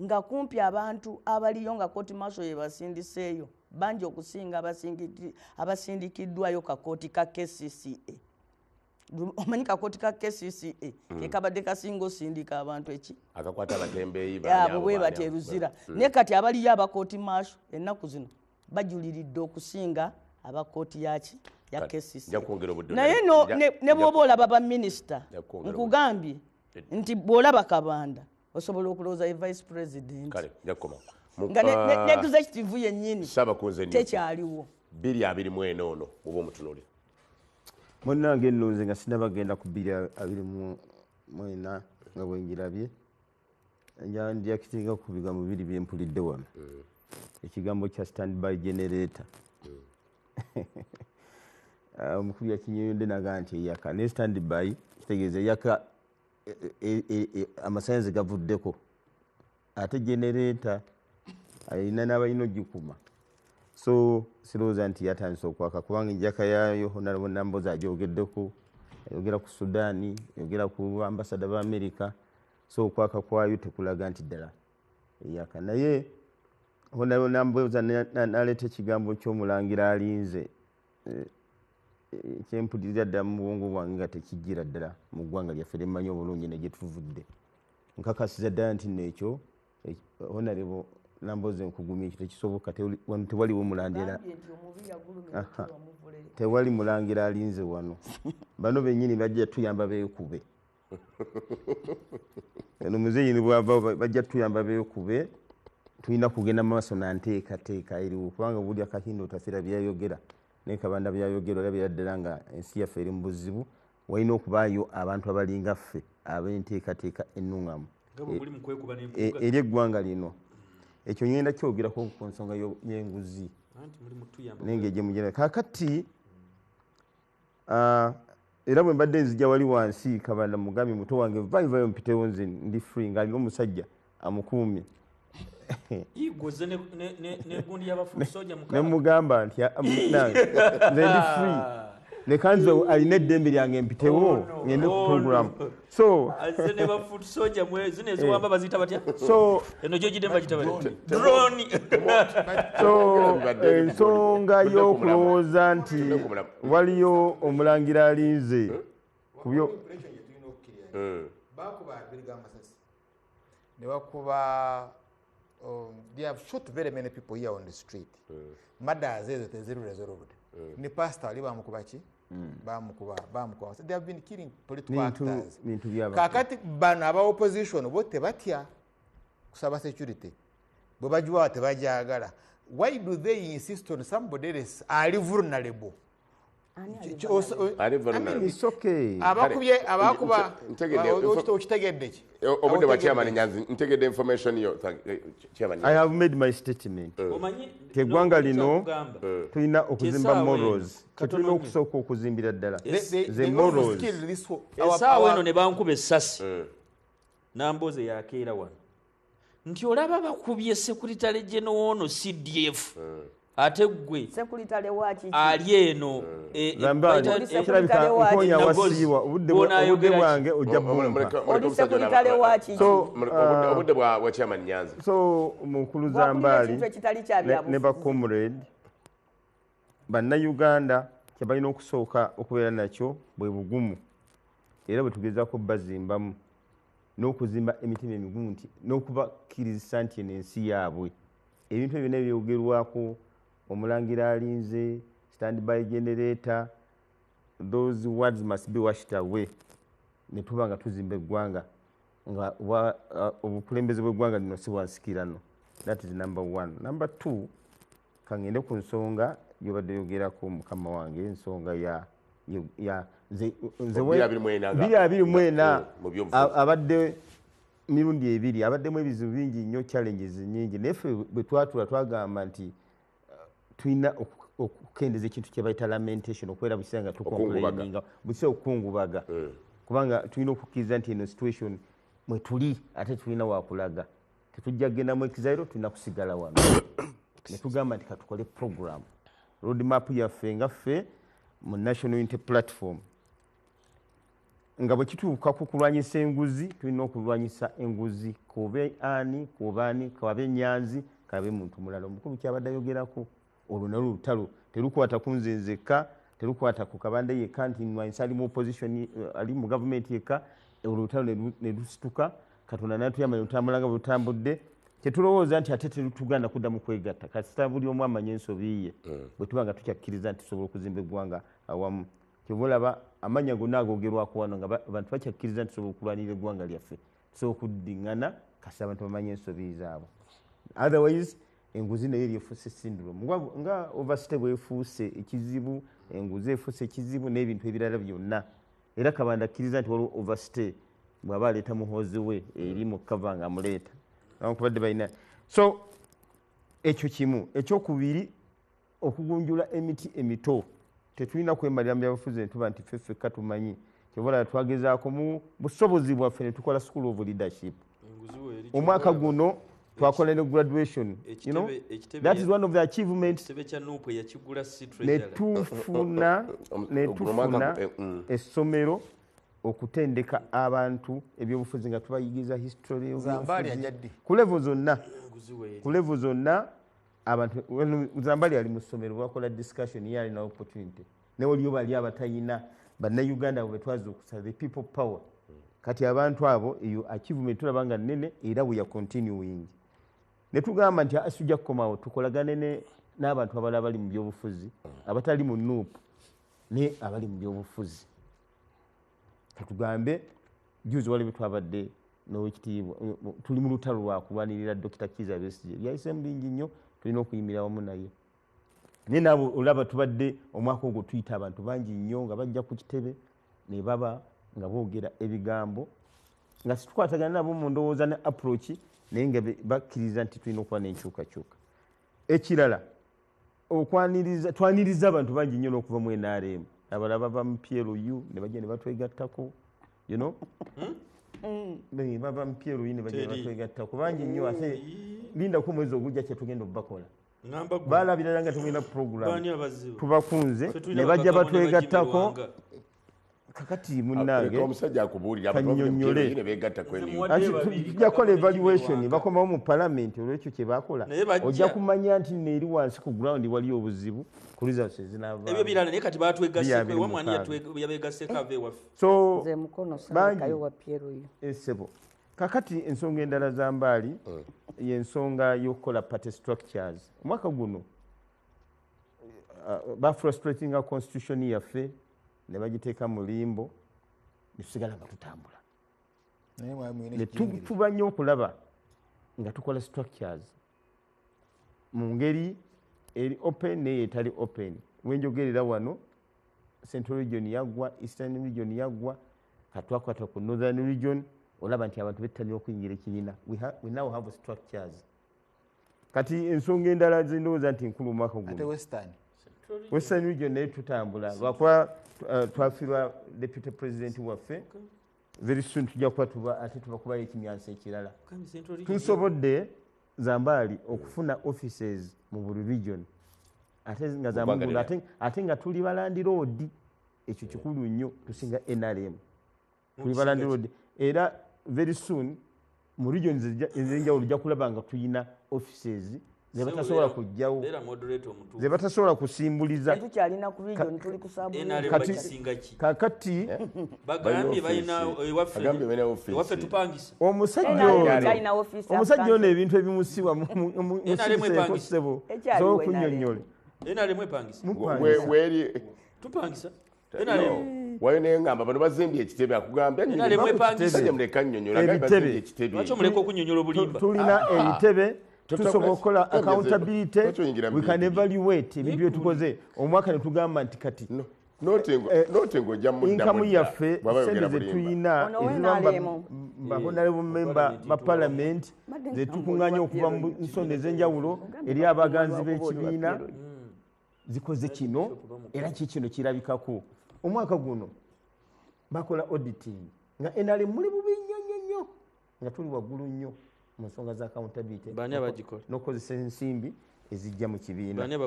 nga kumpi abantu abaliyo nga court martial yebasindiseeyo bangi okusinga abasindikiddwayo kakooti ka KCCA omanyi kakooti ka KCCA kekabadde kasinga osindika abantu eki akakwata abatembeeyi abo bwe bateruzira naye kati abaliyo abakooti martial ennaku zino bajuliridde okusinga abakooti yaki ya KCCA naye ne bw'oba olaba baminisita nkugambye nti bw'olaba Kabanda osobola okulowooza ye vice president nga ne executive yennyini tekyaliwo 224 ono oba omutunuli munnange nno nze nga sinabagenda ku 224 nga bwengirabye njakitinga ku bigambo 2 byempulidde wano ekigambo kya standby generator omukubi yakinyonyodde naga nti eyaka ne standby kitegeeza eyaka amasannyalaze gavuddeko ate generator alina n'abalina ogikuma so sirowooza nti yatandise okwaka kubanga enjaka yaayo Honorable agyogeddeko ayogera ku Sudaani ayogera ku ambasada ba America so okwaka kwayo tekulaga nti ddala eyaka naye Honorable n'aleeta ekigambo ky'omulangira alinze kyempuliriza ddala mu bwongo bwange nga tekijjira ddala mu ggwanga lyaffe lyemmanyi obulungi ne gye tuvudde nkakasiza ddala nti nekyo Honorable Namboze nkugumya ekyo tekisoboka tewaliwo mulangira tewali mulangira alinze wano bano bennyini bajja tuyamba beekube eno muzeyini bwava bajja tuyamba beekube tulina kugenda maaso nanteekateeka eriwo kubanga buli akahindo tafira byayogera naye Kabanda byayogera olabira ddala nga ensi yaffe eri mu buzibu walina okubaayo abantu abalinga ffe ab'enteekateeka ennuŋŋamu eri eggwanga lino ekyo ngenda kyogerako ku nsonga y'enguzi nenge gyemugenda kakati era bwe mbadde nzija wali wansi Kabanda mugambi muto wange vayo mpitewo nze ndi free ng'alina omusajja amukuumye igoze ne gundi y'abafuzi soja ne mukaba mugamba nti nange nze ndi free ne kanzo alina eddembe lyange mpitewo ngende ku program so aze ne bafuzi soja mwe zine ziwamba bazita batya so eno joji demba kitaba drone so ensonga y'okulowooza nti waliyo omulangira alinze kubyo bakuba abiriga amasasi ne bakuba they have shot very many people here on the street murders ezo teziru resolved ni pastor ali bamukuba ki bamukuba they have been killing political actors bintu byaba kakati bana aba opposition bote batya kusaba security bwe bajwa tebajagala why do they insist on somebody else ali vulnerable it's okay abakuba okitegedde ki obudde bwa chairman Nyanzi ntegedde information yo chairman I have made my statement omanyi teggwanga lino tulina okuzimba morals tetulina okusooka okuzimbira ddala ze morals esaawa eno ne bankuba essasi namboze yakeera wano nti olaba bakubye sekuritale genowono CDF ate gwe sekuritale waki ali eno nkonya wasiiwa obudde bwange ojja bumpa oli sekuritale waki obudde bwa chairman Nyanzi so mukulu Zambali ekitali kyabyabufuzi ne ba comrade bannayuganda kyebalina okusooka okubeera nakyo bwe bugumu era bwe tugezaako bazimbamu n'okuzimba emitima emigumu nti n'okubakkiriza nti eno ensi yaabwe ebintu ebyo nebyogerwako omulangira alinze standby generator those words must be washed away ne tuba nga tuzimba eggwanga nga obukulembeze bw'eggwanga lino si bwansikirano that is number one. Number two, kangende ku nsonga yobadde yogerako mukama wange ensonga ya nze abiri mwena abadde mirundi ebiri abaddemu ebizibu bingi nnyo challenges nyingi neffe bwe twatula twagamba nti tulina okukendeza ekintu kye bayita lamentation okwera bukiseera nga tukomplaininga bukiseera okukungubaga kubanga tulina okukkiriza nti eno situation mwe tuli ate tulina wakulaga tetujja kgenda mu exile tulina kusigala wano ne tugamba nti katukole program road map yaffe nga ffe mu national unity platform nga bwe kituuka ku kulwanyisa enguzi tulina okulwanyisa enguzi kobe ani kobani kabe Nyanzi kabe muntu mulala omukulu kyabadde ayogerako olwo nalwo olutalo terukwata ku nze nzekka terukwata ku Kabande yekka nti Nwanisa ali mu opposition ali mu government yekka olutalo ne lusituka Katonda natuyamba ne lutambulanga butambudde tetulowooza nti ate terutuganda kuddamu kwegatta kasita buli omu amanye ensobi ye bwe tuba nga tukyakkiriza nti tusobola okuzimba eggwanga awamu kyova olaba amanya gonna agoogerwako wano nga abantu bakyakkiriza nti tusobola okulwanira eggwanga lyaffe tusobola okuddiŋŋana kasita abantu bamanye ensobi zaabwe otherwise enguzi nayo eryefuuse syndrome nga overstay bwefuuse ekizibu enguzi efuuse ekizibu n'ebintu ebirala byonna era Kabanda akkiriza nti waliwo overstay bw'aba aleeta muhoozi we eri mu kava nga amuleeta kubadde balina so ekyo kimu ekyokubiri okugunjula emiti emito tetulina kwemalira mu byabufuzi ne tuba nti ffeffekka tumanyi kyobola twagezaako mu busobozi bwaffe ne tukola school of leadership omwaka guno twakola ne graduation you know that is one of the achievements netufuna essomero okutendeka abantu ebyobufuzi nga tubayigiza history ku level zonna abantu Zambali ali mu ssomero bakola discussion ye alina opportunity ne waliyo bali abatayina bannayuganda bwe twaza okusaba the people power kati abantu abo eyo achievement tulaba nga nnene era we are continuing ne tugamba nti asujja kukomawo tukolagane n'abantu abalala bali mu byobufuzi abatali mu NUP ne abali mu byobufuzi tugambe juzi waliwo twabadde n'owekitiibwa tuli mu lutalo lwa kulwanirira Dr. Kizza Besigye yayise mulungi nnyo tulina okuyimira wamu naye naye nabo olaba tubadde omwaka ogwo tuyita abantu bangi nnyo nga bajja ku kitebe ne baba nga boogera ebigambo nga situkwatagana nabo mu ndowooza ne approach naye nga bakkiriza nti tulina okuba n'enkyukakyuka ekirala twaniriza abantu bangi nnyo n'okuva mu NRM abalala bava mu PLU ne bajja ne batwegattako you know bava mupyero yine bajja batwegatta kubangi nnyo ate lindako omwezi ogujja kyetugenda obubakola balabirira nga tugenda program tubakunze ne bajja batwegattako kakati munnange omusajja akubuulira kanyonyole begatta tujja kukola evaluation bakomawo mu parliament olwekyo kye bakola ojja kumanya nti neeri wansi ku ground wali obuzibu ku results ebyo birala naye kati batwegasseko wamwani yabegasseko ave waffe so nze mukono sakayo wa Piero yo esebo kakati ensonga endala za mbaali y'ensonga y'okukola party structures omwaka guno bafrustratinga constitution yaffe ne bagiteeka mu limbo ne tusigala nga tutambula tuba nnyo okulaba nga tukola structures mu ngeri eri open naye etali open wenjogerera wano central region yaggwa eastern region yaggwa katwakwata ku northern region olaba nti abantu bettanira okuyingira ekibiina we now have structures kati ensonga endala zendowooza nti nkulu omwaka guno western region naye tutambula lwakuba twafirwa deputy president waffe very soon tujja kuba ate tubakubayo ekimyansa ekirala tusobodde zambaali okufuna offices mu buli region ate nga zamugulu ate nga tuli balandi road ekyo kikulu nnyo tusinga NRM tuli balandi road era very soon mu regions ezenjawulo ojja kulaba nga tulina offices ze batasobola kujjawo ze batasobola kusimbuliza tukyalina ku region tuli kusabula kakati bagambye balina ewaffe tupangisa omusajja ono ebintu ebimusibwa musiseekosebo so okunyonyole tupangisa wayo neŋŋamba bano bazimbye ekitebe akugambya muleka nnyonnyola muleka okunyonyola obulimba tulina ebitebe tusobola okukola accountability we can evaluate ebintu byetukoze omwaka netugamba nti kati inkamu yaffe sente zetuyina bahonorable member ba parliament zetukuŋŋanya okuva mu nsonda ez'enjawulo eri abaganzi b'ekibiina zikoze kino era kikino kirabikako omwaka guno bakola auditing nga NRM muli bubi nnyo nga tuli waggulu nnyo mu nsonga za accountability n'okozesa ensimbi ezijja mu kibiina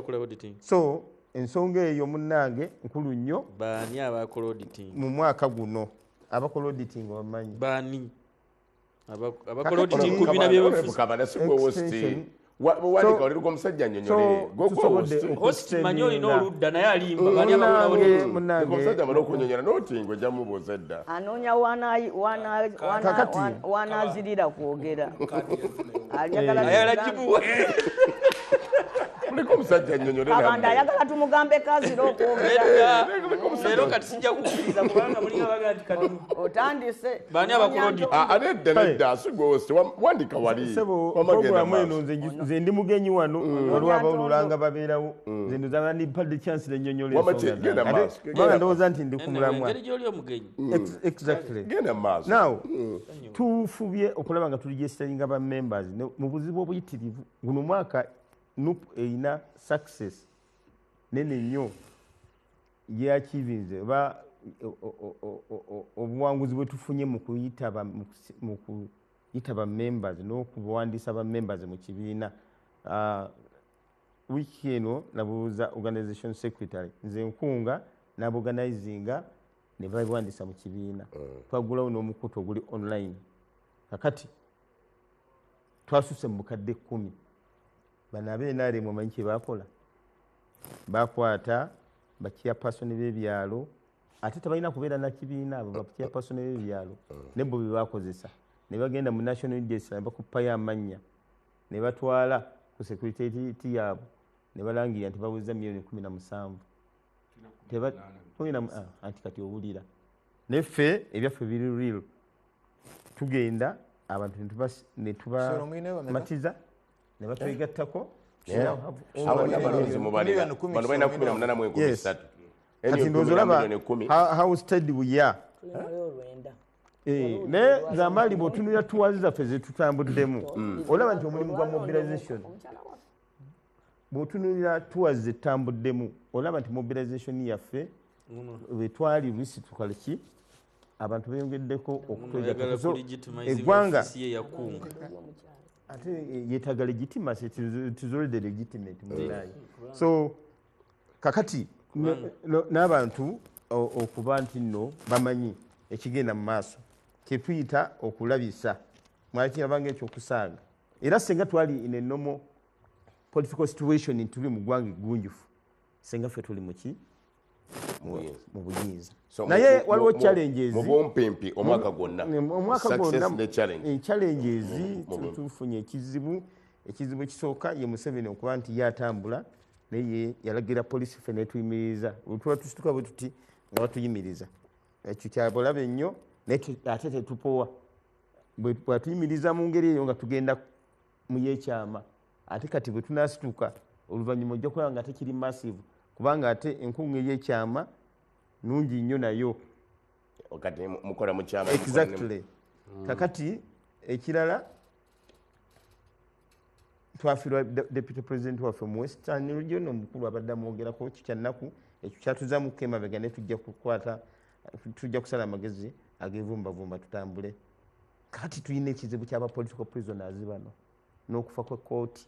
so ensonga eyo munnange nkulu nnyo baani abakola auditing mu mwaka guno abakola auditing bamanyi baani abakola auditing ku bibiina by'ebyobufuzi wandika oliriko omusajja host manyi olina oludda naye alimba baani omusajja amala okunyonyola notinga ojja mubuuza edda anoonya wanaazirira kwogera ayalagibuwa kuliko omusajja nyonyolekabanda ayagala tumugambe kazira okwogera leero kati sijja kukkiriza kubanga mulinga baga nti kati otandise baani abakola audit nedda asigoosi wandika wali programu eno nze ndi mugenyi wano waliwo abawululanga babeerawo nze ndozaba ndi padde chancellor ennyonnyola ensonga ndowooza nti ndi ku mulamwa engeri gy'oli omugenyi exactly now tufubye okulaba nga tuligestaringa ba members mu buzibu obuyitirivu guno mwaka NUP erina success nene nnyo yeachivinze oba obuwanguzi bwe tufunye mu kuyita ba members n'okubawandiisa ba members mu kibiina wiiki eno nabuuza organization secretary nze nkunga n'aborganizinga ne babiwandiisa mu kibiina twagulawo n'omukutu oguli online kakati twasuse mu bukadde 10 bano ab'NRM omanyi kye bakola bakwata bachairperson b'ebyalo ate tebalina kubeera na kibiina abo bachairperson b'ebyalo nebo bye bakozesa ne bagenda mu national register ne bakuppayo amannya ne batwala ku secretariat yaabwe ne balangira nti baweza $17,000 anti kati owulira neffe ebyaffe biri real tugenda abantu ne tubamatiza ne batwegattako abalonzi mubalina bano balina 18 kati ndowooza olaba how steady we are naye zambaali bw'otunulira tuwazi zaffe zetutambuddemu olaba nti omulimu gwa mobilization bw'otunulira tuwazi zetutambuddemu olaba nti mobilization yaffe bwe twali luisi tukaleki abantu beyongeddeko okuyagala eggwanga yakunga ate yetaaga legitimacy, it is already legitimate munaye. So kakati n'abantu okuba nti nno bamanyi ekigenda mu maaso kyetuyita okulabisa mwakirabanga ekyokusaaga era senga twali in a normal political situation tuli mu ggwanga eggunjufu senga ffe tuli muki mu buyinza naye waliwo challenges mubumpimpi omwaka gwonna challenges tufunye ekizibu ekisooka ye Museveni okuba nti yatambula naye yalagira poliisi ffe netuyimiriza tuba tusituka bwe tuti nga batuyimiriza ekyo kyabulabe ennyo naye ate tetupowa bwatuyimiriza mu ngeri eyo nga tugenda mu yeekyama ate kati bwe tunasituka oluvannyuma ojja kulaba nga tekiri massive kubanga ate enkunga ey'ekyama nungi nnyo nayo kati mukola mu kyama exactly kakati ekirala twafiirwa deputy president waffe mu western region omukulu abadde amwogerako kikyannaku ekyo kyatuzaamuko emabega ne tujja kusala amagezi agevumbavumba tutambule kati tulina ekizibu ky'aba political prisoners bano n'okufa kwa kooti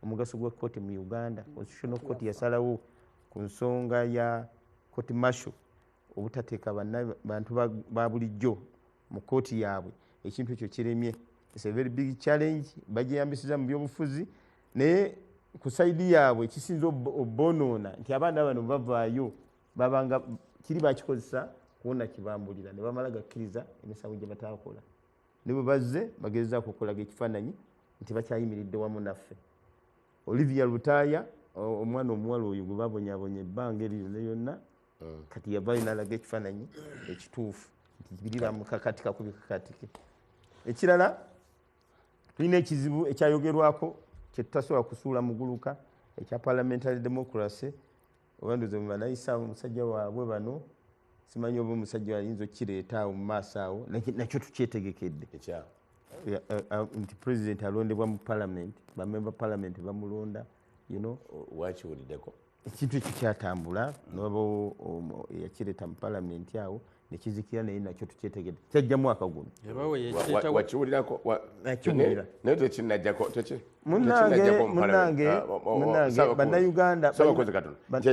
omugaso gwa kooti mu Uganda constitutional court yasalawo ku nsonga ya court martial obutateeka bantu ba bulijjo mu kooti yaabwe ekintu ekyo kiremye. It's a very big challenge bajeyambisiza mu byobufuzi naye ku saidi yaabwe ekisinza obonoona nti abaana bano bavaayo babanga kiri bakikozesa kuwona kibambulira ne bamala gakkiriza emisango gye bataakola ne bwe bazze bagezezaako okulaga ekifaananyi nti bakyayimiridde wamu naffe. Olivia Lutaaya omwana omuwala oyo gwe babonyaabonya ebbanga eryo ne yonna kati yavaayo n'alaga ekifaananyi ekituufu nti birira mu kakati kakubi kakatike. Ekirala tulina ekizibu ekyayogerwako kye tutasobola kusuula muguluka ekya parliamentary democracy oba ndoze mu banayisa omusajja waabwe bano simanyi oba omusajja ayinza okkireeta awo mu maaso awo nakyo tukyetegekedde nti president alondebwa mu parliament bamemba parliament bamulonda wakiwuliddeko ekintu ekyo kyatambula nobao yakireeta mu parliament awo nekizikira naye nakyo tukyetegedde kyajja mwaka guno wakiwulirako naye tekinajjako munange bannayuganda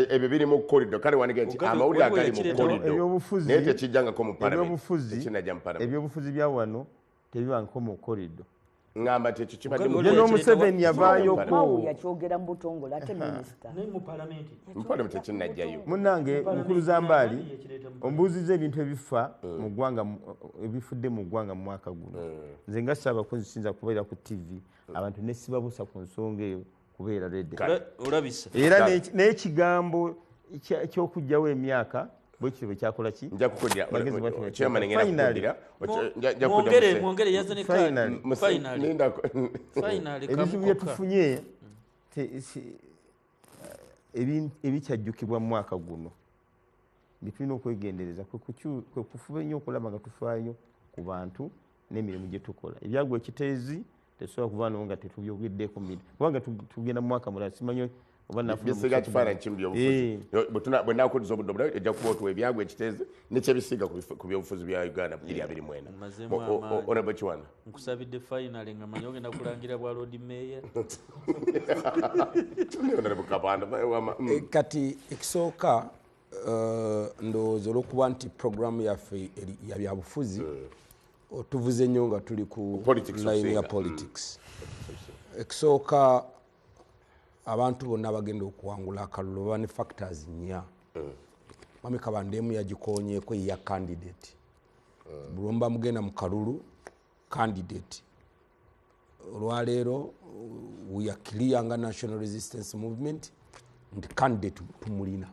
ebyo biri mu korido kale wanige nti amawulire agali mu korido naye tekijjangako mu ebyobufuzi bya wano tebibangako mu korido ngamba tekyo kibadde Museveni yavaayoko yakyogera mu butongole ate minisita mu parliament tekinajjayo munange mukulu Zambaali ombuuziza ebintu ebifa mu ggwanga ebifudde mu ggwanga mu mwaka guno nze nga Ssaabakozi sinza kubeera ku TV abantu ne sibabuusa ku nsonga eyo kubeera redde era n'ekigambo ky'okugyawo emyaka bwe kityo bwe kyakola ki nja kukuddira chairman ngenda mwongere yazane ebizibu bye tufunye ebikyajjukibwa mu mwaka guno bitulina okwegendereza kwe kufuba ennyo okulaba nga tufaayo ku bantu n'emirimu gye tukola ebyagwa ekiteezi tetusobola kuvaanawo nga tetubyogeddeko kubanga tugenda mu mwaka mulala simanyi bisiga kifaananyi kimu byobufuzi bwe nakuddisa obudde obulala ejja kuba otuwa ebyagwa ekiteezi nekyebisiga ku byobufuzi bya Uganda 2024 Honorable Kiwana nkusabidde finale nga manyi ogenda kulangira bwa road mayor kati ekisooka ndowooza olw'okuba nti programu yaffe ya byabufuzi otuvuze nnyo nga tuli ku line ya politics. Ekisooka abantu bonna bagenda okuwangula akalulu baba ne factors nnya. Mami Kabandemu yagikonyeeko ya candidate. Bulomba mugenda mu kalulu candidate. Olwaleero we are clear nga National Resistance Movement nti candidate tumulina.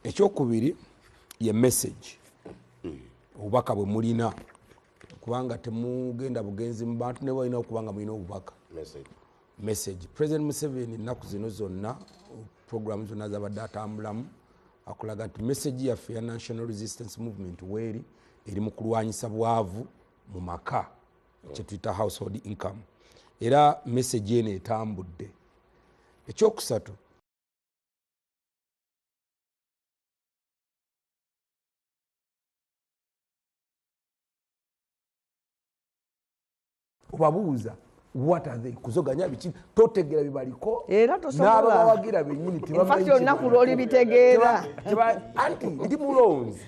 Ekyokubiri ye message. Obubaka bwe mulina kubanga temugenda bugenzi mu bantu ne balina okubanga mulina obubaka. Message. President Museveni ennaku zino zonna programu zonna zabadde atambulamu akulaga nti message yaffe ya National Resistance Movement weeri eri mu kulwanyisa bwavu mu maka kye tuyita household income era message eno etambudde. Ekyokusatu obabuuza what are they kuzoganya biki totegera bibaliko Era tosobola. n'abawagira bennyini Infatti olunaku lw'oli bitegeera. anti ndi mulonzi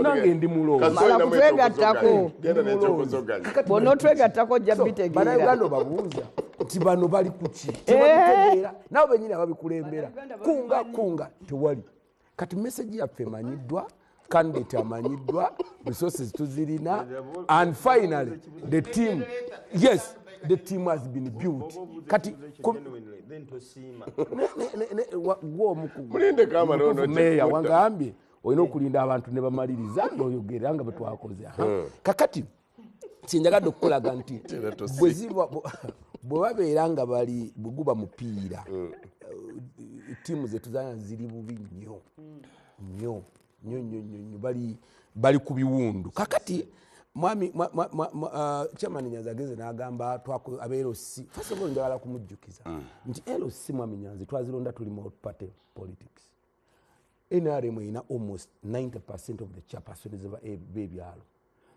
nange ndi mulonzi Mala kutwegattako. Genda n'ekyokuzoganya. Bw'ona otwegattako ojja bitegeera. bannayuganda obabuuza nti bano bali ku ki tebabitegeera nabo bennyini ababikulembera kunga tewali kati message yaffe emanyiddwa candidate amanyiddwa resources tuzirina and finally the team has been built kati Mulinde kama nono meya wangambye olina okulinda abantu ne bamaliriza ng'oyogera nga bwe twakoze kakati kyenjagadde okukolaga nti bwe babeera nga bali bweguba mupiira ttiimu zetuzana ziri bubi nnyo bali ku biwundu kakati mwami chairman Nyanzi ageze n'agamba abeerosi first of all njagala kumujjukiza nti LC mwami Nyanzi twazironda tuli mu party politics NRM ina almost 90% of the chairpersons b'ebyalo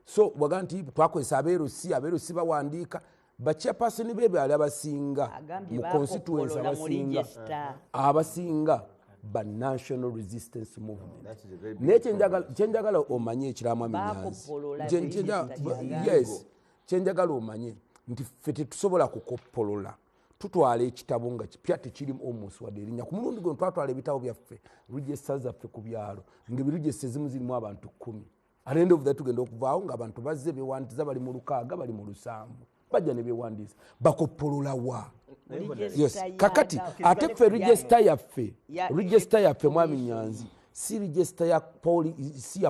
so waga nti twakozesa abeerosi bawandiika bachairperson b'ebyalo abasinga mu constituency abasinga ba national resistance movement kyenjagala omanye ekiramu Nyanzi yes kyenjagala omanye nti ffe tetusobola kukoppolola tutwala ekitabo nga kipya tekiri almost wadde erinnya ku mulundi guno twatwala ebitabo byaffe register zaffe ku byalo ng'ebiregister ezimu zirimu abantu 10 at the end of that tugenda okuvaawo ng'abantu bazze beewandiza bali mu 6 bali mu 7 bajja ne beewandiisa bakoppolola wa yes kakati ate ffe register yaffe mwami Nyanzi si register ya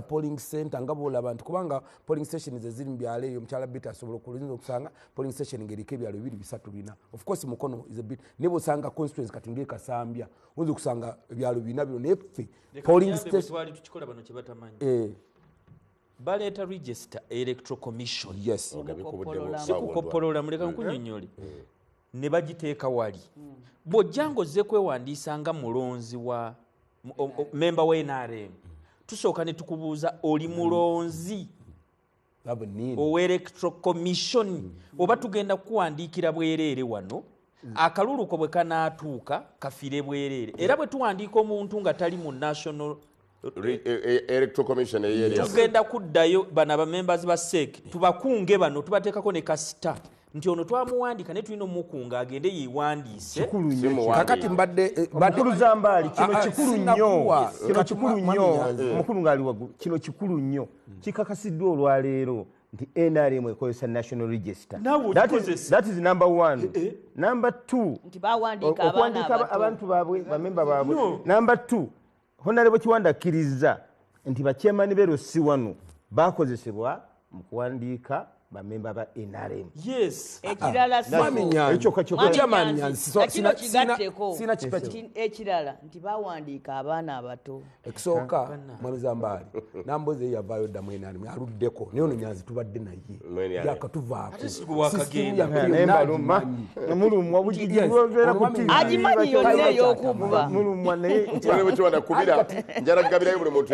polling center nga boolaba nti kubanga polling station eziri mu byalo eyo mukyala bit asobola okusanga polling station ng'eriko ebyalo 2-3 4 of course Mukono is a bit nebo osanga constituency kati ng'ekasambya oyinza okusanga ebyalo 4 byonna effe polling station tukikola bano kye batamanyi baleeta register electoral commission yes sikukoppolola muleka nkunyonnyole ne bagiteeka wali bw'ojja ng'ozze kwewandiisa nga mulonzi wa memba wa NRM tusooka ne tukubuuza oli mulonzi owelectoral commission oba tugenda kukuwandiikira bwereere wano akaluluko bwe kanaatuuka kafire bwereere era bwe tuwandiika omuntu nga tali mu national electoral commission tugenda kuddayo bano abamembers ba SEC tubakunge bano tubateekako ne kasita nti ono twamuwandika ne tulina omukunga agende yeewandiise kakati mbadde Zambaali kino kikulu nnyo omukulu ng'ali waggulu kino kikulu nnyo kikakasiddwa olwaleero nti NRM ekozesa national register that is number 1 number 2 nti bawandiika okuwandiika abantu baabwe bamemba baabwe number 2 Honorable Kiwanda akkiriza nti bachairman b'erosi wano bakozesebwa mu kuwandiika bamemba ba NRM yes ekirala sina kipeto ekirala nti bawandiika abaana abato ekisooka mwami Zambaali namboze yavaayo ddamu NRM aluddeko naye ono Nyanzi tubadde naye yakatuvaako mulumwa agimanyi yonna ey'okubba mulumwa naye Kiwanda kubira njala kugabirayo buli muntu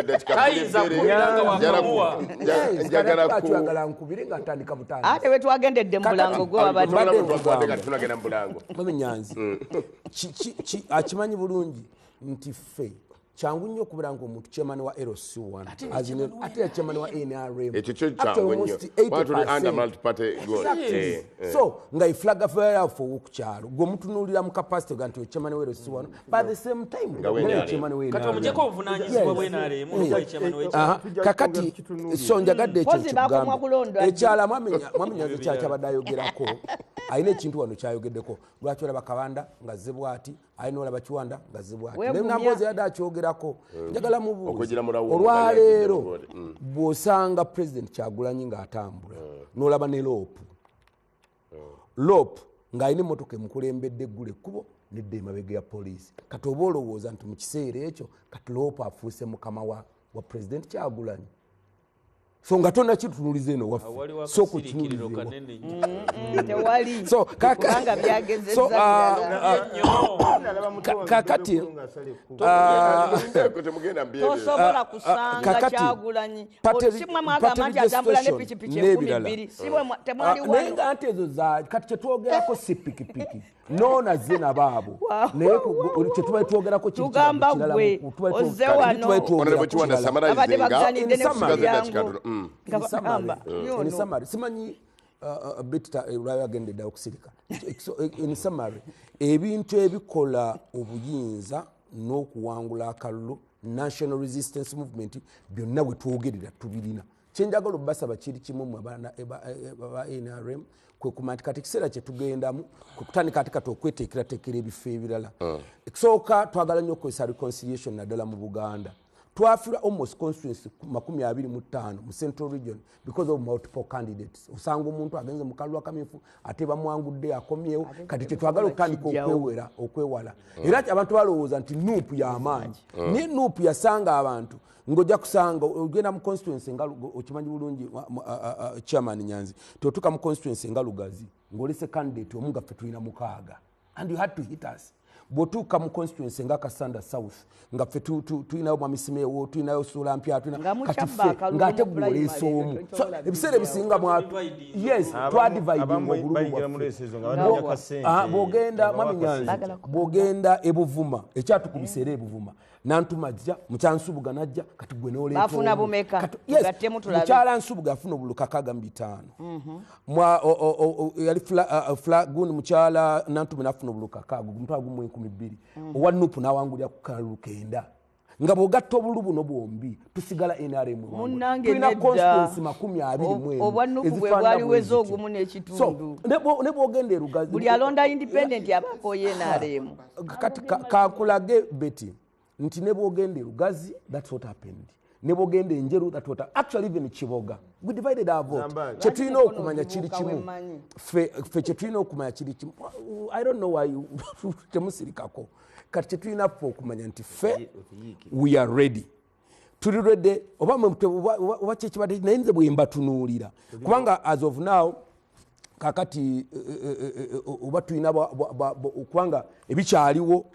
njagala nkubire nga ntandika butandisi ate bwe twagendedde mu bulango gwe tunagenda mu bulango mwami Nyanzi akimanyi bulungi nti ffe kyangu nnyo okubeera ng'omuntu chairman wa LC1 ate chairman wa NRM ekyo kyo kyangu nnyo watuli under multi-party goal so nga iflaga fayaffe ow'okukyalo gwe mutunuulira mu capacity ga nti chairman wa LC1 by the same time chairman wa kati omujeko obuvunaanyizibwa bwe NRM olwa chairman w'ekibiina kakati so njagadde ekyo kigamba ekyala mwami Nyanzi kyabadde ayogerako alina ekintu wano kyayogeddeko lwaki olaba Kabanda ng'azze bw'ati alina olaba Kiwanda ng'azze bw'ati naye nambozi yadde akyogerako njagala mubuuza olwaleero bw'osanga President Kyagulanyi ng'atambula n'olaba ne Lopu ng'alina emmotoka emukulembedde eggula ekkubo nedda emabega ya poliisi kati oba olowooza nti mu kiseera ekyo kati Lopu afuuse mukama wa President Kyagulanyi so nga tonna kitunuliza eno waffe waliwo so akasiriikiriro kutunuliza kanene nnyo. tewali so kubanga byagezezza kakati temugenda mbyeyo tosobola kusanga kakati, Kyagulanyi party- simwe mwagamba party nti atambula ne registration pikipiki n'ebirala. 12 simwe temwali naye wano nga nti ezo za kati kyetwogerako si pikipiki noona ze nabaabo naye kyetuba twogerako tugamba gwe ozze wano Honorable Kiwanda abadde summarizinga baganidde ne Summary. kusulyangu Sigaze in summary simanyi betta lwayo agende dda okusirika in summary ebintu ebikola obuyinza n'okuwangula akalulu national resistance movement byonna bwe twogerera tubirina kyenjagala obasaba kiri kimu mu abaana aba NRM kwe kumanya nti kati ekiseera kye tugendamu kwe kutandika ati kati okweteekerateekera ebifo ebirala ekisooka twagala nnyo okukozesa reconciliation naddala mu Buganda twafira almost constituency 25 mu central region because of multiple candidates osanga omuntu agenze mu kalulu akamyufu ate bamwangudde akomyewo kati kyetwagala okutandika okwewala era abantu balowooza nti nuupu y'amaanyi naye nuupu yasanga abantu ng'ojja kusanga ogenda mu constituency nga okimanyi bulungi chairman Nyanzi totuuka mu constituency nga Lugazi ng'olese candidate omu nga ffe tulina 6 and you had to hit us bwotuuka mu constituency nga Kasanda South nga ffe tulinayo Mwamisimewo tulinayo Sulampya ng'ate gwoleesa omu ebiseera ebisinga bwogenda Mwami Nyanzi bwogenda ebuvuma ekyatukubisa era ebuvuma nantumajja mukyansubuga najja kati gwe n'oleeta bafuna bumeka gattemu tulabe mukyala nsubuga afuna obuluka 5 yali gundi mukyala nantume nafuna obuluka 5 omutwalo gumu 12 owa nupu n'awangulira ku kalulu 9 nga bw'ogatta obulu buno bwombi tusigala NRM tulina constituency 20 obwa nupu bwe bwaliweza ogumu n'ekitundu ne bw'ogenda e Lugazi buli alonda independent abako NRM kati kakulage beti nti ne bw'ogenda e Lugazi that's what happened ne bw'ogenda Enjeru that what actually even Kiboga we divided our vote kyetulina okumanya kiri kimu ffe kyetulina okumanya kiri kimu I don't know why temusirikako kati kyetulina ffe okumanya nti ffe we are ready tuli ready oba kyekibadde naye nze bwe mbatunuulira kubanga as of now kakati oba tulina kubanga ebikyaliwo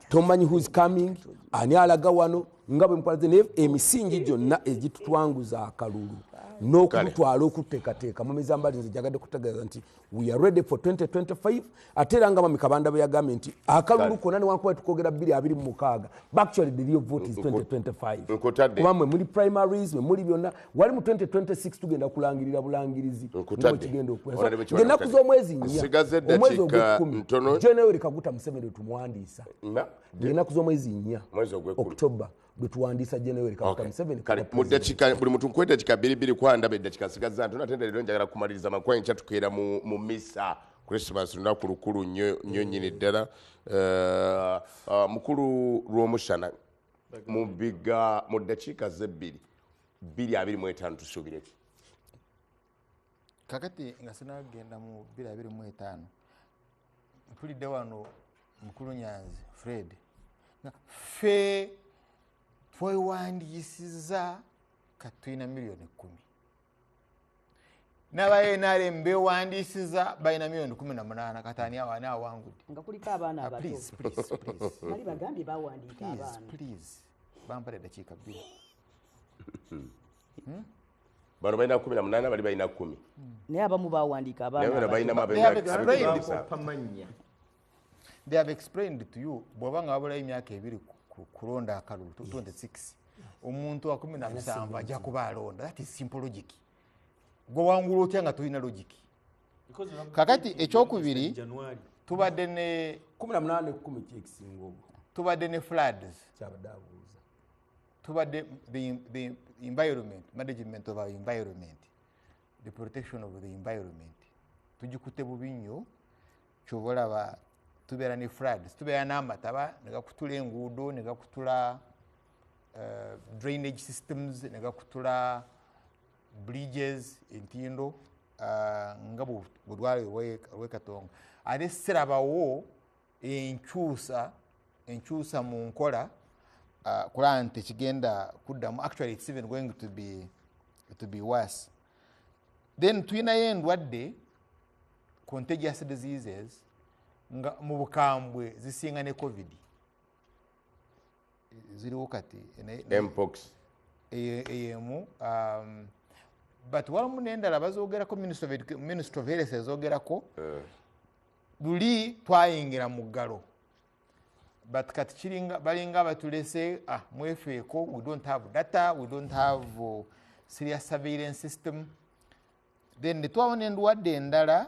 tomanyi who's coming ani alaga wano nga bwe mukwalaze naye emisingi gyonna egitutwanguza akalulu n'okutwala okuteekateeka mumizambali nze jagadde kutegeeza nti we are ready for 2025 ate era nga Mami Kabanda bwe yagambye nti akalulu konna newankuba tukogera 226 but actually the real vote is 2025 kuba mwe muli primaries mwe muli byonna wali mu 2026 tugenda kulangirira bulangirizi ng'ekigenda okuwesa ng'ennaku z'omwezi 4 omwezi ogw'ekkumi January Kaguta Museveni tumwandiisa ng'ennaku z'omwezi 4 October bwe tuwandiisa January Kaguta Museveni mudakiika buli muntu nkweta kika 2 kwandaba eddakiika sigaza nti natenda leero njagala kumaliriza makwayi nkyatukeera mu misa Christmas lunaku lukulu nnyo nnyini ddala mukulu lw'omushana mu ddakiika ze 2:25 tusuubire ki kakati nga sinagenda mu 2:25 mpulidde wano mukulu Nyanzi Fred ffe twewandiisiza kati tulina miliyoni 10 n'aba NRM bewandiisiza balina miliyoni 18 kati ani awangudde nga kuliko abaana abato please bali bagambye bawandiika abaana please bampale eddakiika 2 bano balina 18 bali balina 10 naye abamu bawandiika abaana they have explained to you bw'oba nga wabulayo emyaka 2 kulonda akalulu 26 omuntu wa 17 ajja kuba alonda that is simple logic gwe wangula otya nga tulina logic kakati ekyokubiri tubadde ne 18 kyekisinga obwo tubadde ne floods kyabadaabuuza tubadde the environment management of our environment the protection of the environment tugikutte bubi nnyo ky'oba olaba tubeera ne floods tubeera n'amataba ne gakutula enguudo ne gakutula drainage systems ne gakutula bridges entindo nga bulwale olw'Ekatonga ate sirabawo enkyusa mu nkola kulaba nti tekigenda kuddamu actually it's even going to be it will be worse. Then tuyinayo endwadde contagious diseases nga mu bukambwe zisinga ne covid ziriwo kati mpox eyemu but walimu n'endala bazoogerako ministry of health ezoogerako luli twayingira mu ggalo but kati kiringa balinga batulese mwefeeko, we don't have data, we don't have serious surveillance system. Then netwabona endwadde endala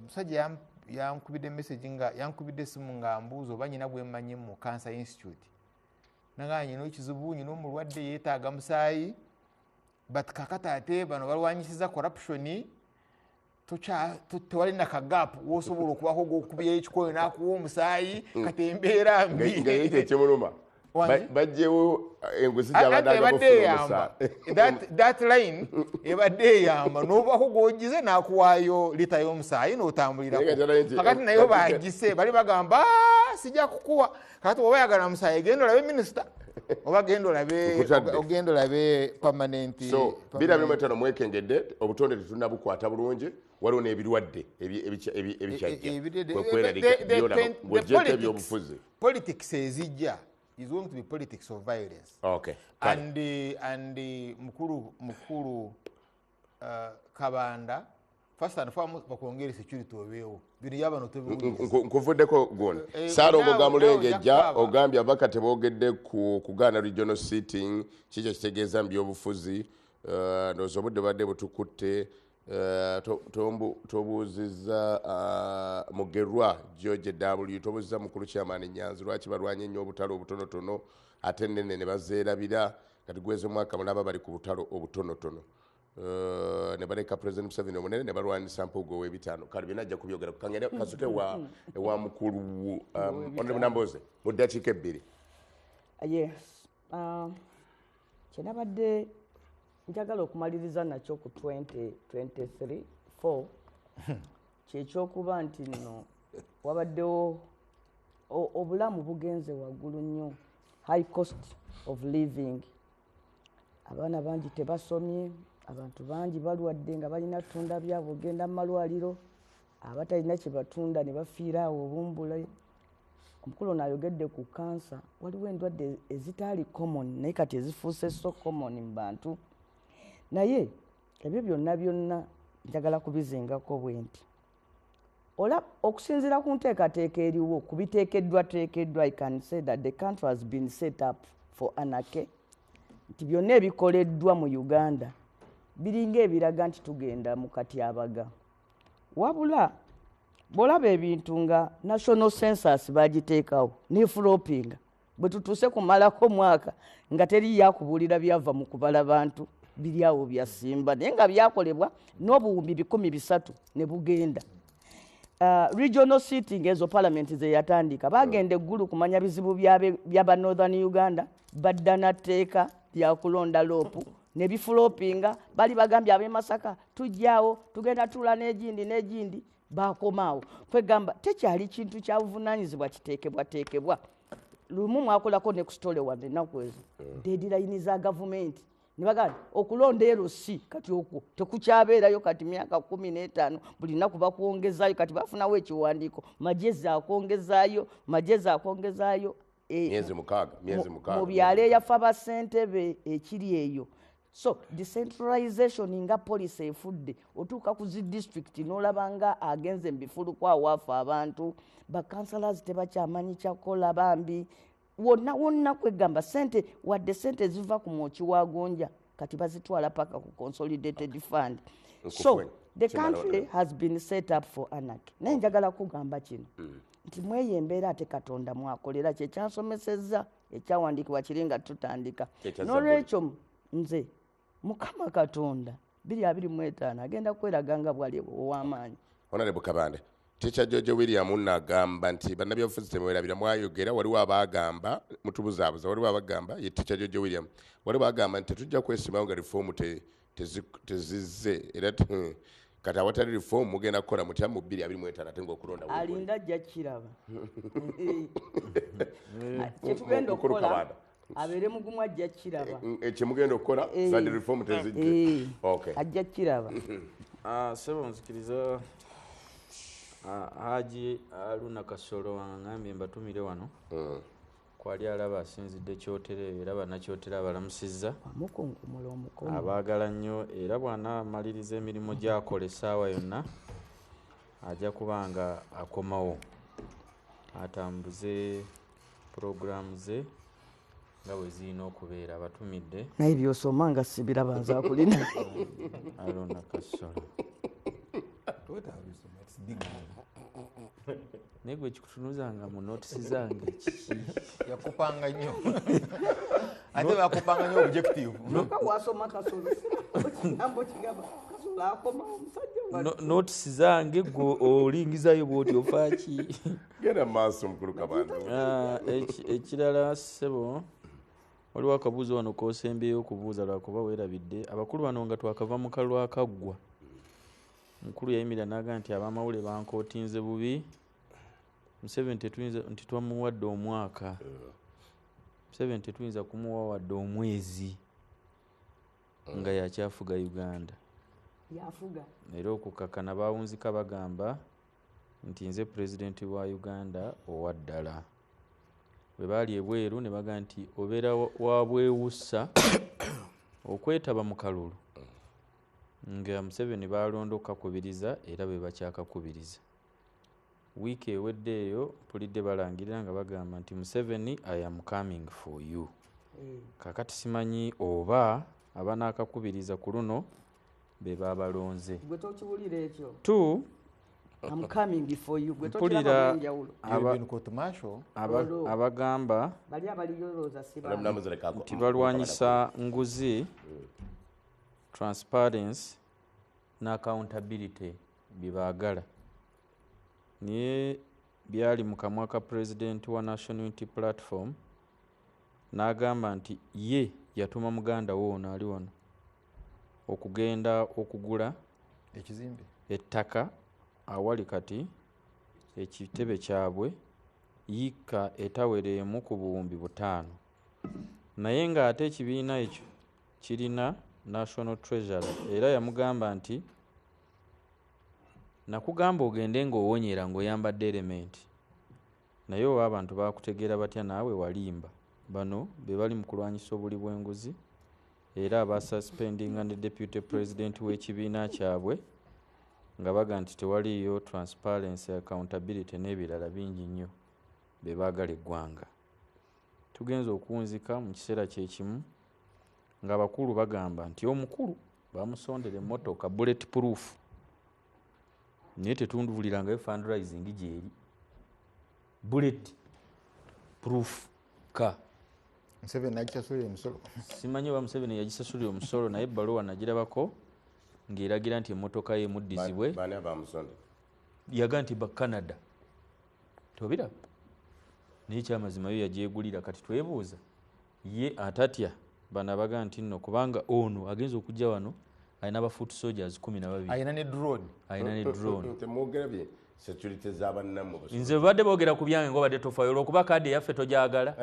musajja yankubidde message nga yankubidde esimu nga mbuuza oba nyina bwemmanyi mu Cancer Institute naga nyina ekizibu nyina omulwadde yeetaaga musaayi but kakata ate bano balwanyisiza corruption tewali na kagaapu wosobola okubako gokubya ekikoyo n'akuwa omusaayi kati embeera mbi nga yite ekimuluma bajjewo enguzi gyabadde that line ebadde eyamba n'obako gwogize n'akuwaayo lita y'omusaayi n'otambulirako kakati nayo bagise bali bagamba sijja kukuwa kakati oba yagala musaayi genda olabe minisita oba ogenda olabe permanent. So 2025 mwekengedde obutonde tetunnabukwata bulungi, waliwo n'ebirwadde ebikyajja ebyobufuzi. Politics ezijja is going to be politics of violence. Okay. And mukuru Kabanda first and foremost bakongera security obeewo bino yabano nkuvuddeko guno Saalongo Gamulengejja ogambye abaka teboogedde ku kugaana regional seating kikyo kitegeeza mu byobufuzi ndowooza obudde badde butukutte tobuuzizza Mugerwa George W tobuuzizza mukulu Chairman Nyanzi lwaki balwanye nnyo obutalo obutonotono ate nnene ne bazeerabira kati gweze mwaka mulaba bali ku butalo obutonotono ne baleka President Museveni omunene ne balwanisa Mpuuga ow'ebitaano kale binajja kubyogera kangere kasuke wa mukulu Honorable Namboze mu ddakiika ebbiri. Yes. Kyenabadde njagala okumaliriza nakyo ku 2023-4 kyekyokuba nti nno wabaddewo obulamu bugenze waggulu nnyo, high cost of living. Abaana bangi tebasomye, abantu bangi balwadde nga balina tunda byabo ogenda mu malwaliro, abatalina kye batunda ne bafiira awo obumbule. Omukulu ono ayogedde ku kansa, waliwo endwadde ezitaali common naye kati ezifuuse so common mu bantu. Naye ebyo byonna njagala kubizingako bwe nti okusinziira ku nteekateeka eriwo ku biteekeddwa, I can say that the country has been set up for anarchy. Nti byonna ebikoleddwa mu Uganda biringa ebiraga nti tugenda mu katyabaga. Wabula bw'olaba ebintu nga national census bagiteekawo n'efulopinga bwe tutuuse kumalako mwaka nga teri yakubuulira byava mu kubala bantu biri awo byasimba naye nga byakolebwa n'obuwumbi 300 ne bugenda. Regional seating ezo parliament ze yatandika bagenda eggulu kumanya bizibu byaba Northern Uganda badda nateeka lyakulonda loopu ne bifulopinga bali bagambye ab'e Masaka tujjaawo tugenda tula n'egindi bakomaawo kwegamba tekyali kintu kya buvunaanyizibwa kiteekebwa. Lumu mwakolako ne ku stole wadde ennaku ezo deadline za gavumenti ne bagamba okulonda LC kati okwo tekukyabeerayo kati myaka 15 buli nnaku bakwongezaayo kati bafunawo ekiwandiiko magezi akwongezaayo myezi mukaaga mu byalo eyafa basentebe ekiri eyo. So decentralization nga policy efudde otuuka ku zi district n'olaba nga agenze mu bifuluko awaafa abantu bakansalas tebakyamanyi kyakola bambi wonna kwegamba sente wadde sente ziva ku mwoki wa Gonja kati bazitwala paka ku consolidated fund. So the country has been set up for anarchy. Naye njagala kugamba kino nti mweyo embeera ate Katonda mwakolera kyekyansomesezza ekyawandiikibwa kiri nga tutandika. N'olwekyo nze Mukama Katonda 2025 agenda kweraga nga bwali ow'amaanyi. Honorable Kabande Teacher George William n'agamba nti bannabyabufuzi temwerabira mwayogera waliwo abagamba mutubuzaabuza waliwo abagamba ye Teacher George William waliwo abagamba nti tetujja kwesimawo nga reform tezizze era kati awatali reform mugenda kukola mutya mu 2025 ate ng'okulonda alinda ajja kiraba kyetugenda okukola abeere mugumu ajja kiraba kyemugenda okukola zadi reform tezijje. Okay. ajja kiraba Sebo nzikiriza Haji Aruna Kasolo ngambye mbatumire wano kwali alaba asinzidde kyotere era bannakyotera abalamusizza amukunkumula omukono abaagala nnyo era bw'anaamaliriza emirimu gy'akola essaawa yonna ajja kubanga akomawo atambuze puroguramu ze nga bwe zirina okubeera abatumidde naye byosoma nga sibiraba nzaakulina Aruna Kasolo naye gwe kikutunuzanga mu notisi zange kiki yakupanga nnyo ate bakupanga nnyo objective noka wasoma Kasolo kigambo kigamba Kasolo akomawo omusajja wa notisi zange gwe olingizayo bwoti ofaaki genda maaso mukulu Kabandu. ekirala ssebo waliwo akabuuzo wano kosembyeyo okubuuza lwakuba weerabidde abakulu bano nga twakava mu kalwa akaggwa mukulu yayimirira n'aga nti abamawule bankootinze bubi Museveni tetuyinza nti twamuwadde omwaka Museveni tetuyinza kumuwa wadde omwezi nga yakyafuga Uganda yafuga era okukakana baawunzika bagamba nti nze pulezidenti wa Uganda owa ddala bwe baali ebweru ne baga nti obeera wabwewussa okwetaba mu kalulu nga Museveni baalonda okukakubiriza era bwe bakyakakubiriza wiiki ewedde eyo mpulidde balangirira nga bagamba nti Museveni I am coming for you kakati simanyi oba abanaakakubiriza ku luno be baabalonze gwe tokiwulira ekyo tu I'm coming for you gwe mpulira tokiraba enjawulo abagamba bali abaliyolooza nti balwanyisa nguzi transparency na accountability byebaagala naye byali mu kamwa ka president wa National Unity Platform n'agamba nti ye yatuma muganda wo ono ali wano okugenda okugula ekizimbe ettaka awali kati ekitebe kyabwe yika etawereemu ku buwumbi 5 naye ng'ate ekibiina ekyo kirina National Treasury era yamugamba nti nakugamba ogende ng'owonyera ng'oyambadde element naye oba abantu bakutegeera batya naawe walimba bano be bali mu kulwanyisa obuli bw'enguzi era abasuspendinga ne deputy president w'ekibiina kyabwe nga baga nti tewaliyo transparency accountability n'ebirala bingi nnyo be baagala eggwanga tugenza okuwunzika mu kiseera kyekimu ng'abakulu bagamba nti omukulu bamusondera emmotoka bullet proof naye tetundubulirangayo fundraising gyeri bullet proof ka Museveni nagisasulira emisolo simanyi oba Museveni yagisasulira omusolo naye ebbaluwa nagirabako ng'eragira nti emmotoka ye emuddizibwe yaga nti ba Canada tobiraba naye kyamazima yo yagyegulira kati twebuuza ye atatya bano abaga nti nno kubanga ono agenza okujja wano alina aba foot soldiers 12 ayina ne drone temwogerabye security z'abannamu nze badde boogera ku byange ngo badde tofayo olwokuba kaadi yaffe togyagala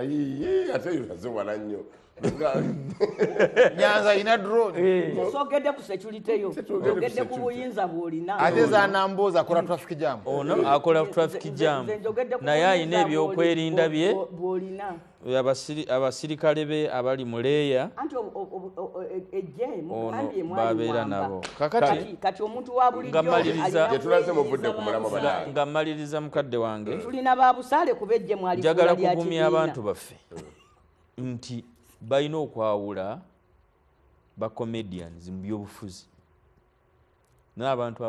ate yaziwala nnyo Nyanza ayina drone sogedde ku security yo ogedde ku buyinza bw'olina ate zanambuuza akola traffic jam ono akola traffic jam naye ayina ebyokwerinda bye bw'olina abasirikale be abali mu leeya anti ejje mugambye babeera nabo kakati kati omuntu wa bulijjo gyetulaze muvudde ku mulamu banaye nga mmaliriza mukadde wange tulina babusaale kuba ejje mwali njagala kugumya abantu baffe nti balina okwawula ba comedians mu byobufuzi n'abantu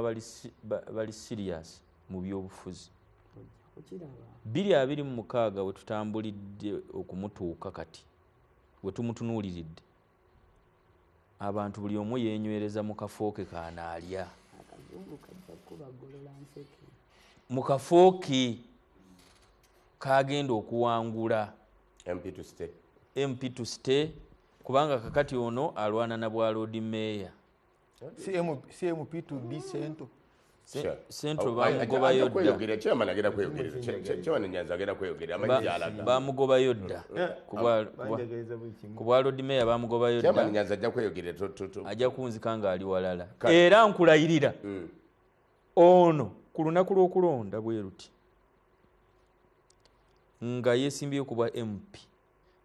bali serious mu byobufuzi 226 we tutambulidde okumutuuka kati we tumutunuuliridde abantu buli omu yenywereza mu kafooke kanaalya mu kafooke kagenda okuwangula MP to stay kubanga kakati ono alwana na bwa road mayor CMP to decent Central bamugobayo dda. Chairman agenda kweyogerera. Chairman Nyanza agenda kweyogerera. Amanyi alaga. Bamugobayo dda. Ku bwa Lord Mayor bamugobayo dda. Chairman Nyanza ajja kweyogerera ajja kunzika ng'ali walala. Era nkulayirira ono ku lunaku lw'okulonda bwe ruti nga yeesimbyeyo ku bwa MP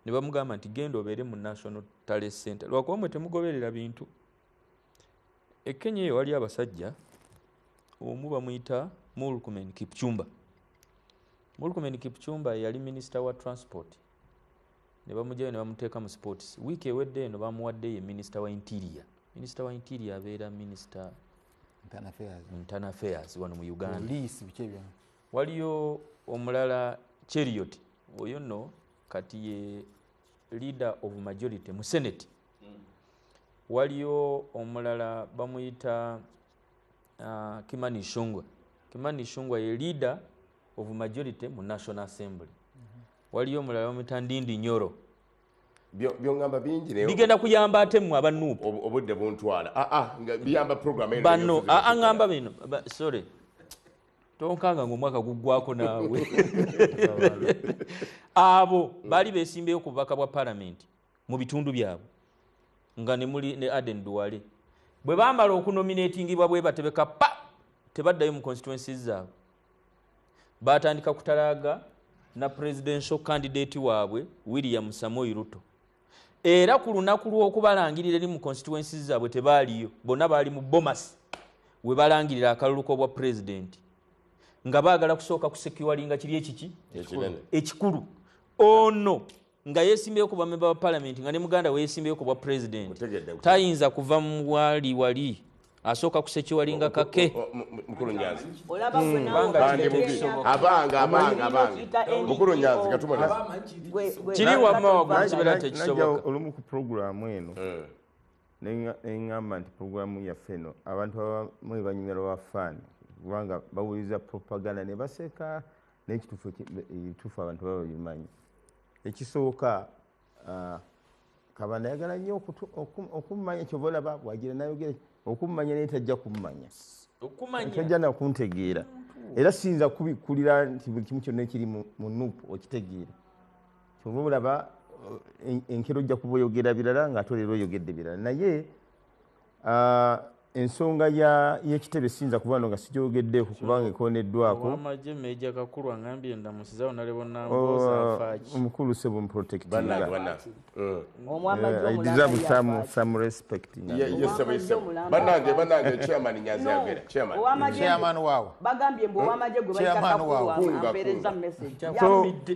ne bamugamba nti genda obeere mu National Talent Center lwakuba mwe temugoberera bintu. E Kenya eyo wali abasajja omu bamuyita Murkomen Kipchumba. Murkomen Kipchumba yali minister wa transport ne bamugyayo ne bamuteeka mu sports. Wiiki ewedde eno bamuwadde ye minister wa interior. Minister wa interior abeera minister internal affairs wano mu Uganda. Waliyo omulala Cheriot oyo nno kati ye leader of majority mu Senate. Waliyo omulala bamuyita Kimani Ichung'wah. Kimani Ichung'wah ye leader of majority mu National Assembly. Waliyo omulala bamuyita Ndindi Nyoro. Byongamba bingi ne bigenda kuyamba ate mu abanupu obudde buntwala biyamba program eno bano ngamba bino sorry tonkanga ng'omwaka guggwako naawe abo bali beesimbeyo ku bubaka bwa parliament mu bitundu byabwe nga ne muli ne Aden Duwale bwe bamala okunominatingibwa bwe batebeka tebaddayo mu constituencies zaabwe batandika kutalaaga na presidential candidate waabwe William Samoei Ruto. Era ku lunaku lw'okubalangirira eri mu constituencies zaabwe tebaaliyo, bonna baali mu Bomas we balangirira akalulu k'obwa president nga baagala kusooka kusekiwalinga kiri ekiki ekikulu ono nga yeesimbeyo ku bamemba ba parliament nga ne muganda we yeesimbeyo ku bwa president tayinza kuva mu wali asooka kusekiwalinga kake Mukulu Nyanzi abanga Mukulu Nyanzi katumaliza kiri wamma kibeera tekisoboka olumu ku programu eno neŋŋamba nti programu yaffe eno abantu abamu banyumira bafaani kubanga bawuliriza propaganda ne baseka n'ekituufu abantu baba bimanyi. Ekisooka Kabanda yagala nnyo okumanya kyova olaba bwagira nayogera okumanya naye tajja kummanya tajja nakuntegeera era siyinza kubikulira nti buli kimu kyonna ekiri mu nupu okitegeera kyova olaba enkero ojja kuba oyogera birala ng'ate leero oyogedde birala naye ensonga y'ekitebe siyinza kuba no nga sigyogeddeeko kubanga ekoneddwako amagye Meja Kakulu angambye ndamusizawo nalebo namboza afaaki omukulu sebo muprotectinga some respect banange chairman Nyanzi yagera chairman waawo bagambye mbu owamagye gwe bayita Kakulu ampeereza message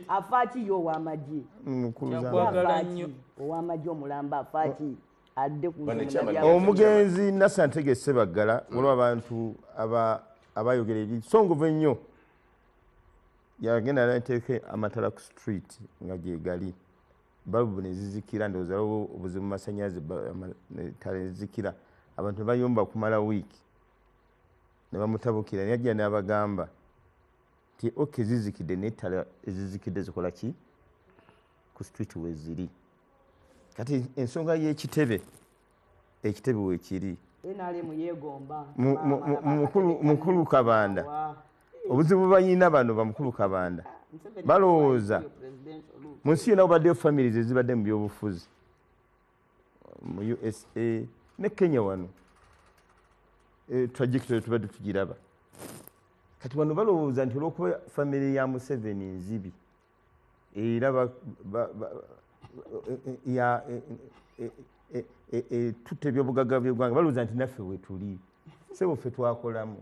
afaaki yo owamagye yakwagala nnyo owamagye omulamba afaaki omugenzi Nasantege Sebaggala waliwo abantu abayogera ebisongovu ennyo yagenda nateeke amatala ku street nga gyegali balubu nezizikira ndowooza waliwo obuzibu masanyaze tala nezizikira abantu ne bayomba kumala wiiki ne bamutabukira niyajja n'abagamba nti oke zizikidde n'ettala ezizikidde zikola ki ku street weziri kati ensonga y'ekitebe ekitebe weekiri mukulu Kabanda obuzibu bayina bano bamukulu Kabanda balowooza mu nsi yonna obaddeyo families ezibadde mu byobufuzi mu USA ne Kenya wano trajectory tubadde tugiraba kati wano balowooza nti olw'okuba family ya Museveni nzibi era tutte ebyobugagga by'eggwanga balowooza nti naffe wetuli sebo ffe twakolamu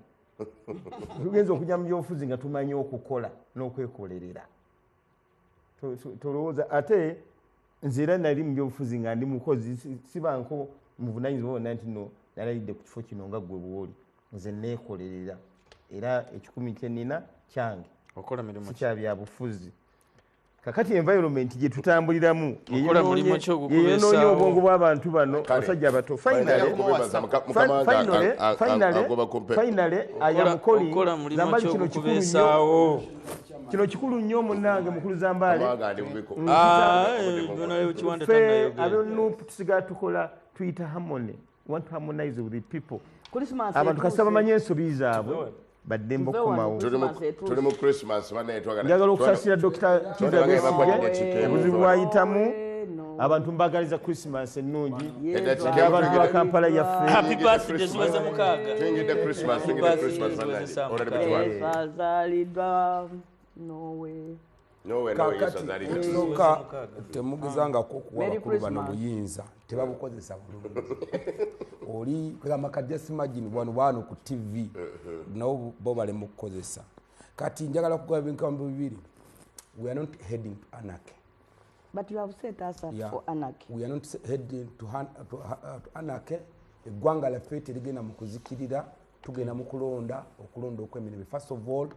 tugenza okujja mu byobufuzi nga tumanyi okukola n'okwekolerera tolowooza ate nze era nali mu byobufuzi nga ndi mukozi sibanko muvunanyizibwa bonna nti no nalayidde ku kifo kino nga ggwe bwoli nze neekolerera era ekikumi kyenina kyange sikyabyabufuzi kakati environment gye tutambuliramu yeyonoonye obwongo bw'abantu bano abasajja abato finally ayamukoli zambaali kino kikulu nnyo munnange mukulu Zambaale ffe abenupu tusigala tukola tuyita harmony want to harmonize with the people Christmas abantu kasita etuuse. bamanye ensobi zaabwe baddembe okukomawo. tuli mu Christmas banaye njagala okusasira Dr. Kizza Besigye obuzibu bwayitamu abantu mbagaliza Christmas ennungi naddala abantu ba Kampala yaffe. Happy birthday ziweze mukaaga. tuyingidde Christmas Yazaalidwa nowe. kakatisoka temugezangako okuwa Merry bakulu bano Christmas. buyinza tebabukozesa bulungi oli kagamba just imagine wano ku TV nabo bo balema okukozesa kati njagala kugaba bintu bibiri. We are not heading to anarchy. But you have set us up Yeah. for anarchy. We are not heading to anarchy. Eggwanga lyaffe terigenda mu kuzikirira, tugenda mu kulonda okw'emirembe. First of all,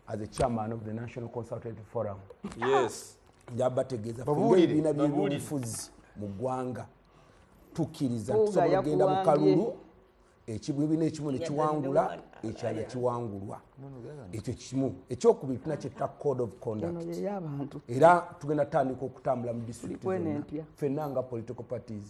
as the chairman of the National Consultative Forum, Yes. njabategeeza ebibiina by'ebyobufuzi mu ggwanga tukkiriza tusobola okugenda mu kalulu ekibiina ekimu ne kiwangula ekyala kiwangulwa. Ekyo kimu. Ekyokubiri tulina kyetta code of conduct. Eno ye y'abantu. Era tugenda tandika okutambula mu disitulikiti Tulikwena zonna empya. ffenna nga political parties